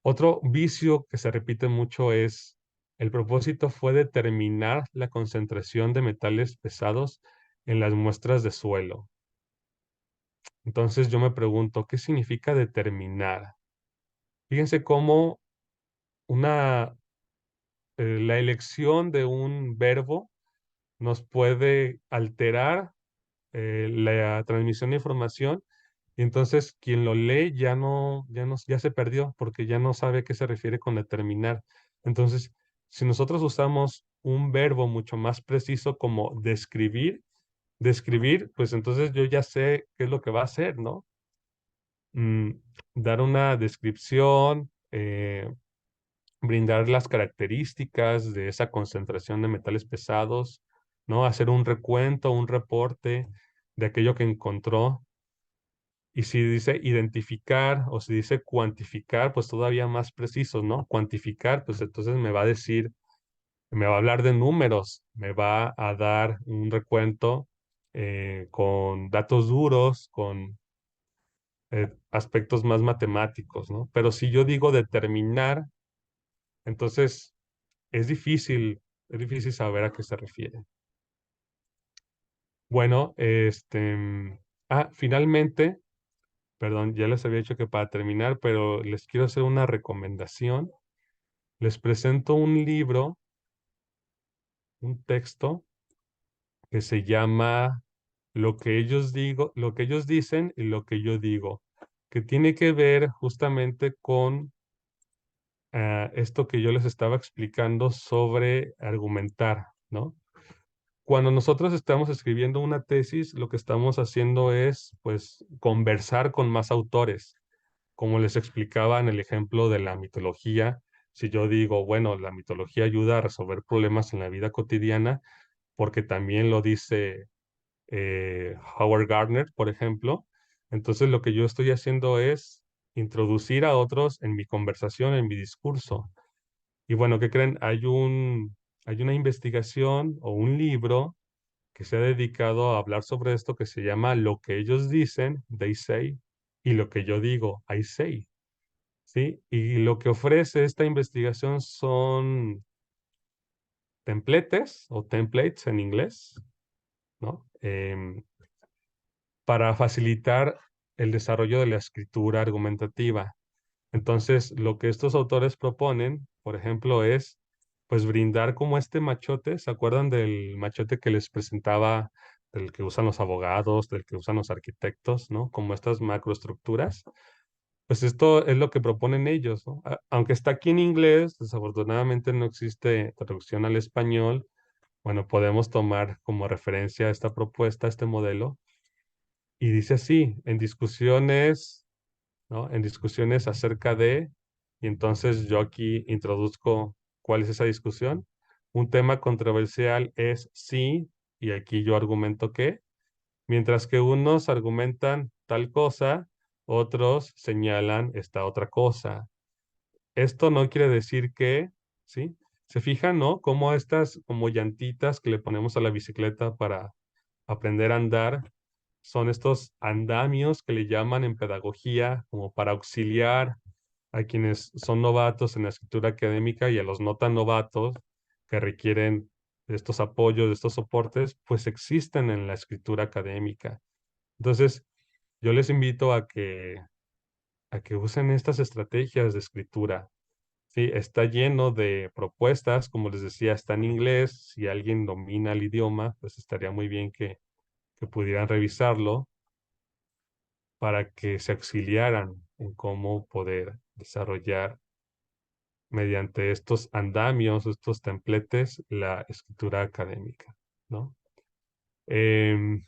Otro vicio que se repite mucho es el propósito fue determinar la concentración de metales pesados en las muestras de suelo. Entonces yo me pregunto, ¿qué significa determinar? Fíjense cómo una, la elección de un verbo nos puede alterar la transmisión de información y entonces quien lo lee ya se perdió porque ya no sabe a qué se refiere con determinar. Entonces, si nosotros usamos un verbo mucho más preciso como describir, pues entonces yo ya sé qué es lo que va a hacer, ¿no? Mm, dar una descripción, brindar las características de esa concentración de metales pesados, ¿no? Hacer un recuento, un reporte de aquello que encontró. Y si dice identificar o si dice cuantificar, pues todavía más preciso, ¿no? Cuantificar, pues entonces me va a decir, me va a hablar de números, me va a dar un recuento con datos duros, con aspectos más matemáticos, ¿no? Pero si yo digo determinar, entonces es difícil saber a qué se refiere. Bueno, finalmente, perdón, ya les había dicho que para terminar, pero les quiero hacer una recomendación. Les presento un libro, un texto que se llama Lo que ellos dicen y lo que yo digo, que tiene que ver justamente con esto que yo les estaba explicando sobre argumentar, ¿no? Cuando nosotros estamos escribiendo una tesis, lo que estamos haciendo es, pues, conversar con más autores. Como les explicaba en el ejemplo de la mitología, si yo digo, bueno, la mitología ayuda a resolver problemas en la vida cotidiana, porque también lo dice Howard Gardner, por ejemplo, entonces lo que yo estoy haciendo es introducir a otros en mi conversación, en mi discurso. Y bueno, ¿qué creen? Hay una investigación o un libro que se ha dedicado a hablar sobre esto que se llama Lo que ellos dicen, they say, y lo que yo digo, I say, ¿sí? Y lo que ofrece esta investigación son templates o templates en inglés, ¿no? Para facilitar el desarrollo de la escritura argumentativa. Entonces, lo que estos autores proponen, por ejemplo, es pues brindar como este machote, ¿se acuerdan del machote que les presentaba, del que usan los abogados, del que usan los arquitectos, ¿no? Como estas macroestructuras. Pues esto es lo que proponen ellos, ¿no? Aunque está aquí en inglés, desafortunadamente no existe traducción al español. Bueno, podemos tomar como referencia esta propuesta, este modelo, y dice así, en discusiones, ¿no? En discusiones acerca de, y entonces yo aquí introduzco cuál es esa discusión. Un tema controversial es sí, y aquí yo argumento que, mientras que unos argumentan tal cosa, otros señalan esta otra cosa. Esto no quiere decir que, ¿sí? Se fijan, ¿no? Como estas, como llantitas que le ponemos a la bicicleta para aprender a andar, son estos andamios que le llaman en pedagogía como para auxiliar a quienes son novatos en la escritura académica y a los no tan novatos que requieren de estos apoyos, de estos soportes, pues existen en la escritura académica. Entonces, yo les invito a que usen estas estrategias de escritura. Sí, está lleno de propuestas, como les decía, está en inglés. Si alguien domina el idioma, pues estaría muy bien que pudieran revisarlo para que se auxiliaran en cómo poder desarrollar mediante estos andamios, estos templetes, la escritura académica, ¿no? Em,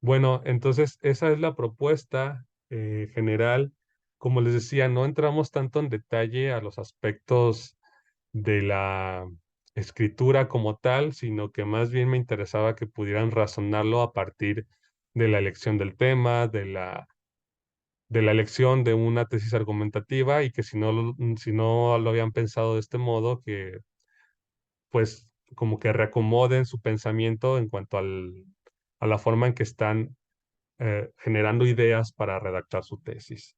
bueno, entonces esa es la propuesta general. Como les decía, no entramos tanto en detalle a los aspectos de la escritura como tal, sino que más bien me interesaba que pudieran razonarlo a partir de la elección del tema, de la elección de una tesis argumentativa y que si no lo habían pensado de este modo, que pues como que reacomoden su pensamiento en cuanto a la forma en que están generando ideas para redactar su tesis.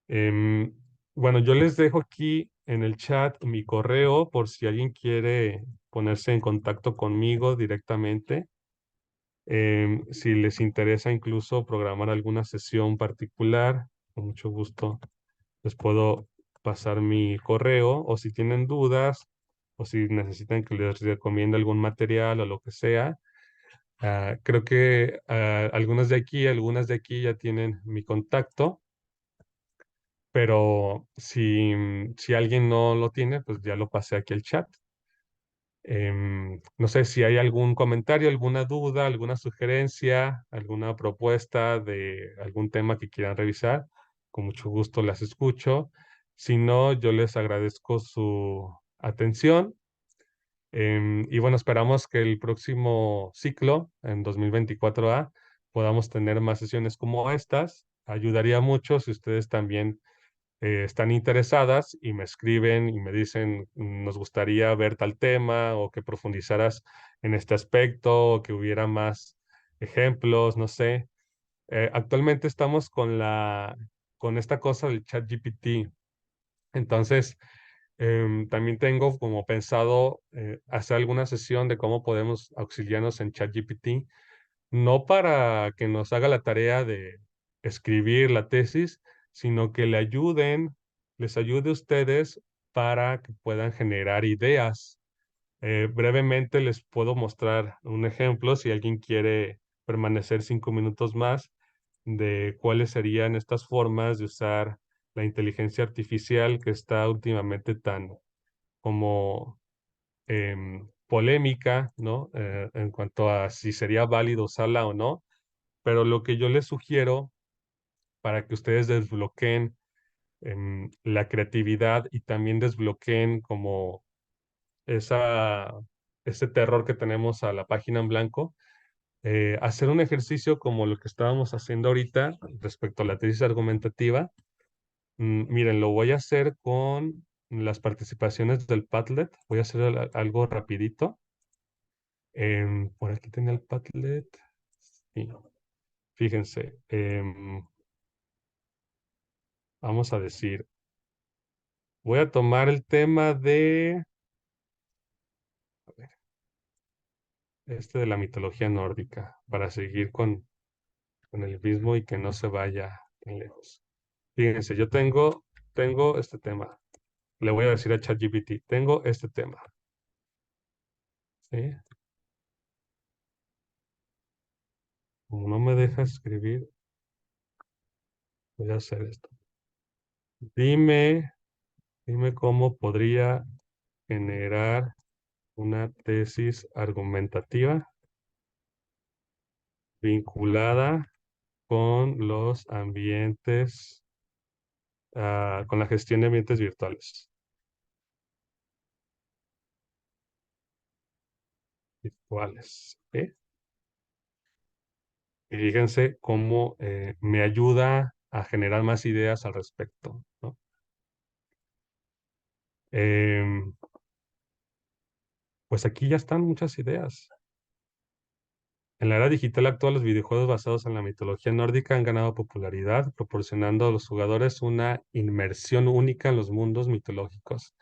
Em, bueno, yo les dejo aquí en el chat mi correo por si alguien quiere ponerse en contacto conmigo directamente. Si les interesa incluso programar alguna sesión particular, con mucho gusto les puedo pasar mi correo, o si tienen dudas o si necesitan que les recomiende algún material o lo que sea. Creo que algunas de aquí ya tienen mi contacto, pero si alguien no lo tiene, pues ya lo pasé aquí al chat. No sé si hay algún comentario, alguna duda, alguna sugerencia, alguna propuesta de algún tema que quieran revisar. Con mucho gusto las escucho. Si no, yo les agradezco su atención. Y bueno, esperamos que el próximo ciclo, en 2024A, podamos tener más sesiones como estas. Ayudaría mucho si ustedes también están interesadas y me escriben y me dicen, nos gustaría ver tal tema o que profundizaras en este aspecto o que hubiera más ejemplos, no sé. Actualmente estamos con esta cosa del chat GPT. Entonces, también tengo como pensado hacer alguna sesión de cómo podemos auxiliarnos en ChatGPT, no para que nos haga la tarea de escribir la tesis, sino que les ayude a ustedes para que puedan generar ideas. Brevemente les puedo mostrar un ejemplo si alguien quiere permanecer 5 minutos más de cuáles serían estas formas de usar la inteligencia artificial que está últimamente tan como polémica, ¿no? En cuanto a si sería válido usarla o no, pero lo que yo les sugiero para que ustedes desbloqueen la creatividad y también desbloqueen como esa, ese terror que tenemos a la página en blanco, hacer un ejercicio como lo que estábamos haciendo ahorita respecto a la tesis argumentativa. Miren, lo voy a hacer con las participaciones del Padlet. Voy a hacer algo rapidito. Por aquí tenía el Padlet. Sí. Fíjense, vamos a decir, voy a tomar el tema de, a ver, de la mitología nórdica para seguir con el mismo y que no se vaya tan lejos. Fíjense, yo tengo este tema. Le voy a decir a ChatGPT, tengo este tema. ¿Sí? Como no me deja escribir, voy a hacer esto. Dime, dime cómo podría generar una tesis argumentativa vinculada con los ambientes, con la gestión de ambientes virtuales. Virtuales. ¿Sí? Y fíjense cómo me ayuda a generar más ideas al respecto, ¿no? Em, pues aquí ya están muchas ideas. En la era digital actual, los videojuegos basados en la mitología nórdica han ganado popularidad, proporcionando a los jugadores una inmersión única en los mundos mitológicos.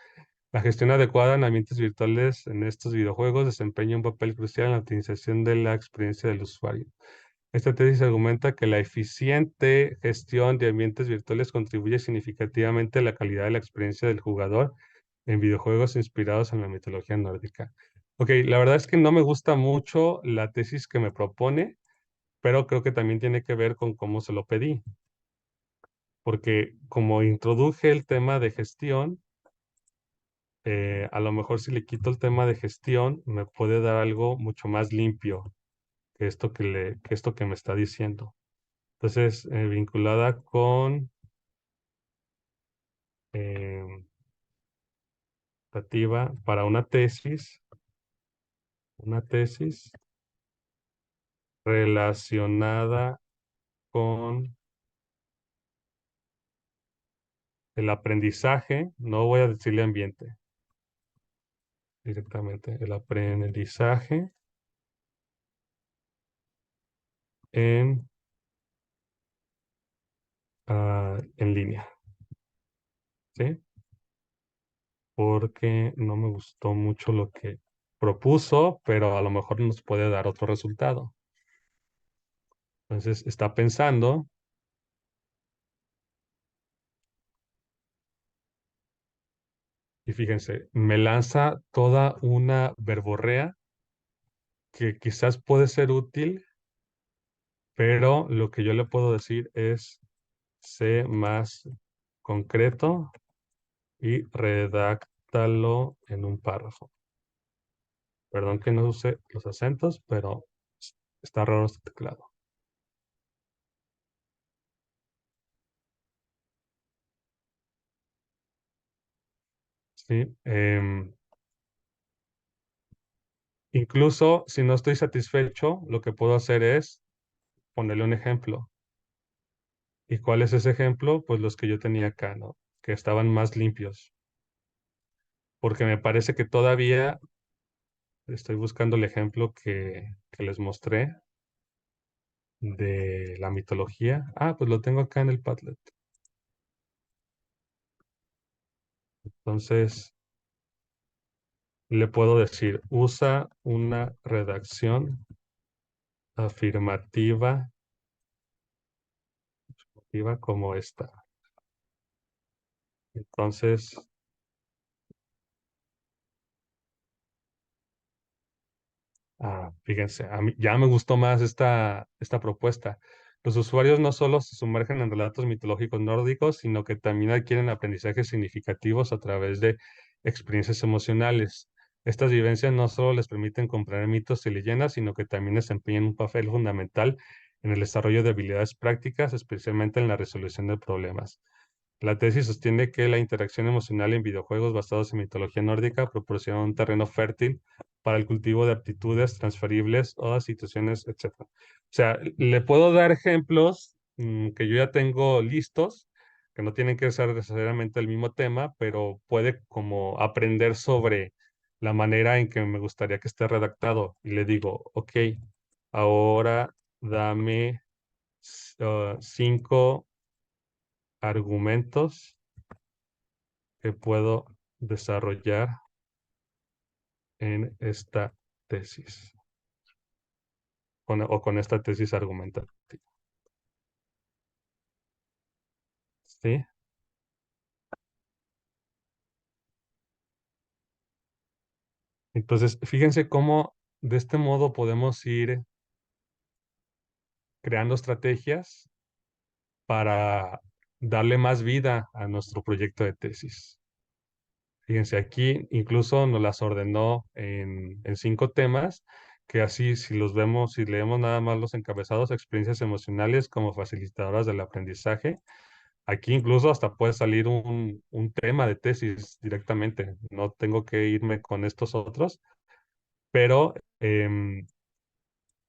La gestión adecuada en ambientes virtuales en estos videojuegos desempeña un papel crucial en la optimización de la experiencia del usuario. Esta tesis argumenta que la eficiente gestión de ambientes virtuales contribuye significativamente a la calidad de la experiencia del jugador en videojuegos inspirados en la mitología nórdica. Ok, la verdad es que no me gusta mucho la tesis que me propone, pero creo que también tiene que ver con cómo se lo pedí, porque como introduje el tema de gestión, a lo mejor si le quito el tema de gestión, me puede dar algo mucho más limpio que esto que me está diciendo. Entonces, vinculada con eh, para una tesis relacionada con el aprendizaje, no voy a decirle ambiente directamente, el aprendizaje en, en línea, ¿sí? Porque no me gustó mucho lo que propuso, pero a lo mejor nos puede dar otro resultado. Entonces está pensando y fíjense, me lanza toda una verborrea que quizás puede ser útil, pero lo que yo le puedo decir es sé más concreto y redáctalo en un párrafo. Perdón que no use los acentos, pero está raro este teclado. Sí, incluso si no estoy satisfecho, lo que puedo hacer es ponerle un ejemplo. ¿Y cuál es ese ejemplo? Pues los que yo tenía acá, ¿no? Que estaban más limpios. Porque me parece que todavía estoy buscando el ejemplo que les mostré de la mitología. Ah, pues lo tengo acá en el Padlet. Entonces, le puedo decir, usa una redacción afirmativa como esta. Entonces, fíjense, a mí ya me gustó más esta propuesta. Los usuarios no solo se sumergen en relatos mitológicos nórdicos, sino que también adquieren aprendizajes significativos a través de experiencias emocionales. Estas vivencias no solo les permiten comprender mitos y leyendas, sino que también desempeñan un papel fundamental en el desarrollo de habilidades prácticas, especialmente en la resolución de problemas. La tesis sostiene que la interacción emocional en videojuegos basados en mitología nórdica proporciona un terreno fértil para el cultivo de aptitudes transferibles o a situaciones, etcétera. O sea, le puedo dar ejemplos que yo ya tengo listos, que no tienen que ser necesariamente el mismo tema, pero puede como aprender sobre la manera en que me gustaría que esté redactado. Y le digo, ok, ahora dame 5 argumentos que puedo desarrollar en esta tesis o con esta tesis argumentativa. ¿Sí? Entonces, fíjense cómo de este modo podemos ir creando estrategias para darle más vida a nuestro proyecto de tesis. Fíjense, aquí incluso nos las ordenó en 5 temas, que así si los vemos, si leemos nada más los encabezados, experiencias emocionales como facilitadoras del aprendizaje. Aquí incluso hasta puede salir un tema de tesis directamente. No tengo que irme con estos otros, pero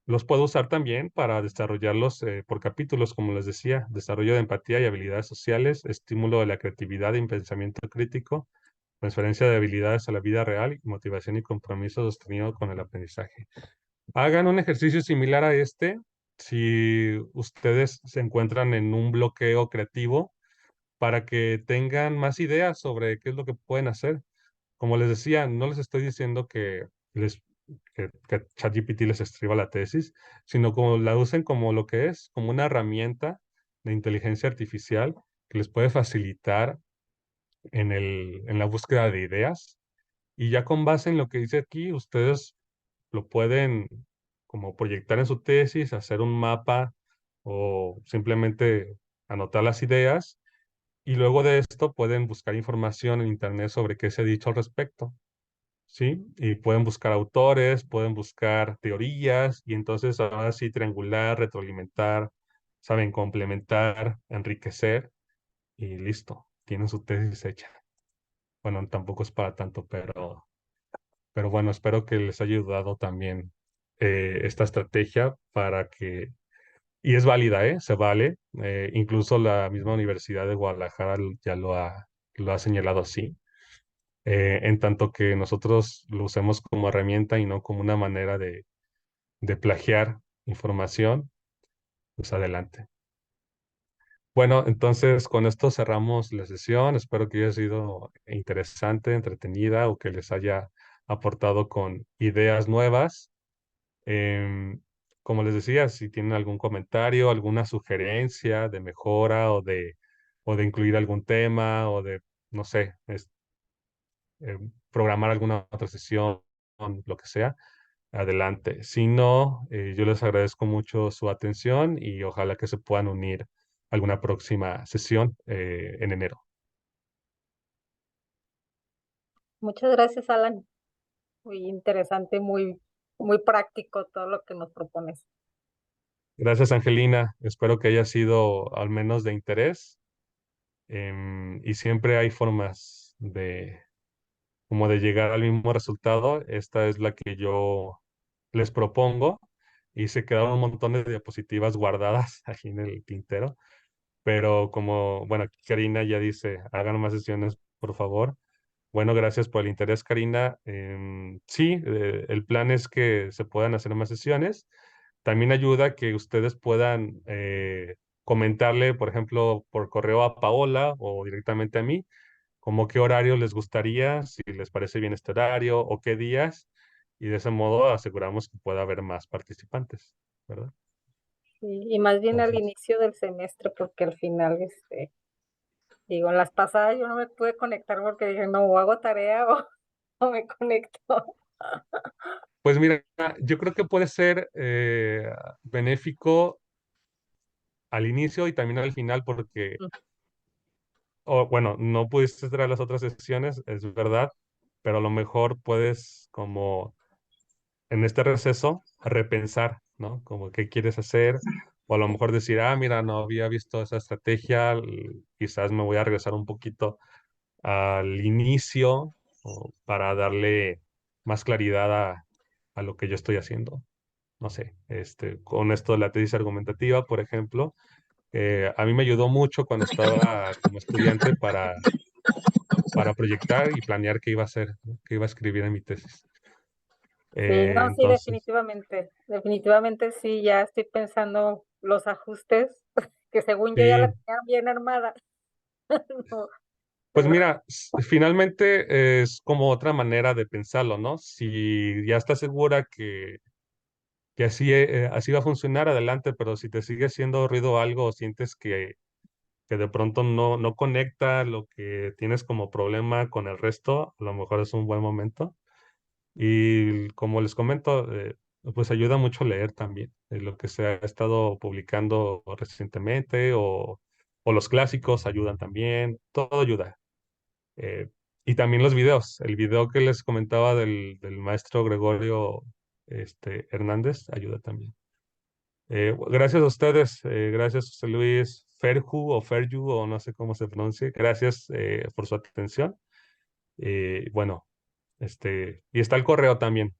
los puedo usar también para desarrollarlos por capítulos, como les decía, desarrollo de empatía y habilidades sociales, estímulo de la creatividad y pensamiento crítico, transferencia de habilidades a la vida real y motivación y compromiso sostenido con el aprendizaje. Hagan un ejercicio similar a este si ustedes se encuentran en un bloqueo creativo para que tengan más ideas sobre qué es lo que pueden hacer. Como les decía, no les estoy diciendo que ChatGPT les escriba la tesis, sino como la usen como lo que es, como una herramienta de inteligencia artificial que les puede facilitar en la búsqueda de ideas. Y ya con base en lo que dice aquí, ustedes lo pueden como proyectar en su tesis, hacer un mapa o simplemente anotar las ideas y luego de esto pueden buscar información en internet sobre qué se ha dicho al respecto, ¿sí? Y pueden buscar autores, pueden buscar teorías y entonces ahora sí triangular, retroalimentar, saben, complementar, enriquecer y listo, tienen su tesis hecha. Bueno, tampoco es para tanto, pero bueno, espero que les haya ayudado también esta estrategia para que, y es válida, ¿eh? Se vale. Incluso la misma Universidad de Guadalajara ya lo ha señalado así. En tanto que nosotros lo usemos como herramienta y no como una manera de plagiar información, pues adelante. Bueno, entonces con esto cerramos la sesión. Espero que haya sido interesante, entretenida o que les haya aportado con ideas nuevas. Em, como les decía, si tienen algún comentario, alguna sugerencia de mejora o de incluir algún tema o de, no sé, programar alguna otra sesión, lo que sea, adelante. Si no, yo les agradezco mucho su atención y ojalá que se puedan unir a alguna próxima sesión en enero. Muchas gracias, Alan. Muy interesante, muy práctico todo lo que nos propones. Gracias, Angelina. Espero que haya sido al menos de interés. Y siempre hay formas como de llegar al mismo resultado. Esta es la que yo les propongo y se quedaron un montón de diapositivas guardadas aquí en el tintero. Pero como, bueno, aquí Karina ya dice, hagan más sesiones, por favor. Bueno, gracias por el interés, Karina. Sí, el plan es que se puedan hacer más sesiones. También ayuda que ustedes puedan comentarle, por ejemplo, por correo a Paola o directamente a mí, como qué horario les gustaría, si les parece bien este horario o qué días, y de ese modo aseguramos que pueda haber más participantes, ¿verdad? Y más bien al Entonces, inicio del semestre, porque al final, digo, en las pasadas yo no me pude conectar porque dije, no, o hago tarea o me conecto. pues mira, yo creo que puede ser benéfico al inicio y también al final porque, o bueno, no pudiste estar a las otras sesiones, es verdad, pero a lo mejor puedes como en este receso repensar, ¿no? Como qué quieres hacer, o a lo mejor decir, ah, mira, no había visto esa estrategia, quizás me voy a regresar un poquito al inicio para darle más claridad a lo que yo estoy haciendo. No sé, con esto de la tesis argumentativa, por ejemplo, a mí me ayudó mucho cuando estaba como estudiante para proyectar y planear qué iba a hacer, ¿no? Qué iba a escribir en mi tesis. Sí, no, sí, Entonces, definitivamente sí, ya estoy pensando los ajustes, que según yo ya la sí, tenía bien armada. No, pues pero mira, finalmente es como otra manera de pensarlo, ¿no? Si ya estás segura que así, así va a funcionar, adelante, pero si te sigue haciendo ruido algo o sientes que de pronto no conecta lo que tienes como problema con el resto, a lo mejor es un buen momento. Y como les comento, pues ayuda mucho leer también lo que se ha estado publicando recientemente o los clásicos ayudan también, todo ayuda. Eh, y también los videos, el video que les comentaba del maestro Gregorio Hernández ayuda también. Gracias a ustedes, gracias José Luis Ferju o Ferju o no sé cómo se pronuncie, gracias por su atención. Bueno, y está el correo también,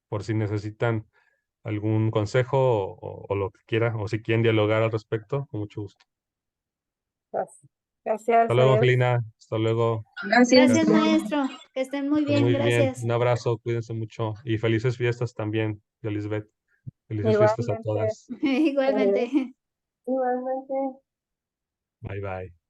por si necesitan algún consejo o lo que quieran, o si quieren dialogar al respecto, con mucho gusto. gracias, Hasta gracias, luego, adiós. Angelina, hasta luego, Gracias. Gracias, gracias. maestro. Que estén muy Estén bien. muy bien, Gracias. un abrazo, cuídense mucho y felices fiestas también, Lisbeth. Felices fiestas a Igualmente, todas. Igualmente. igualmente. Bye bye.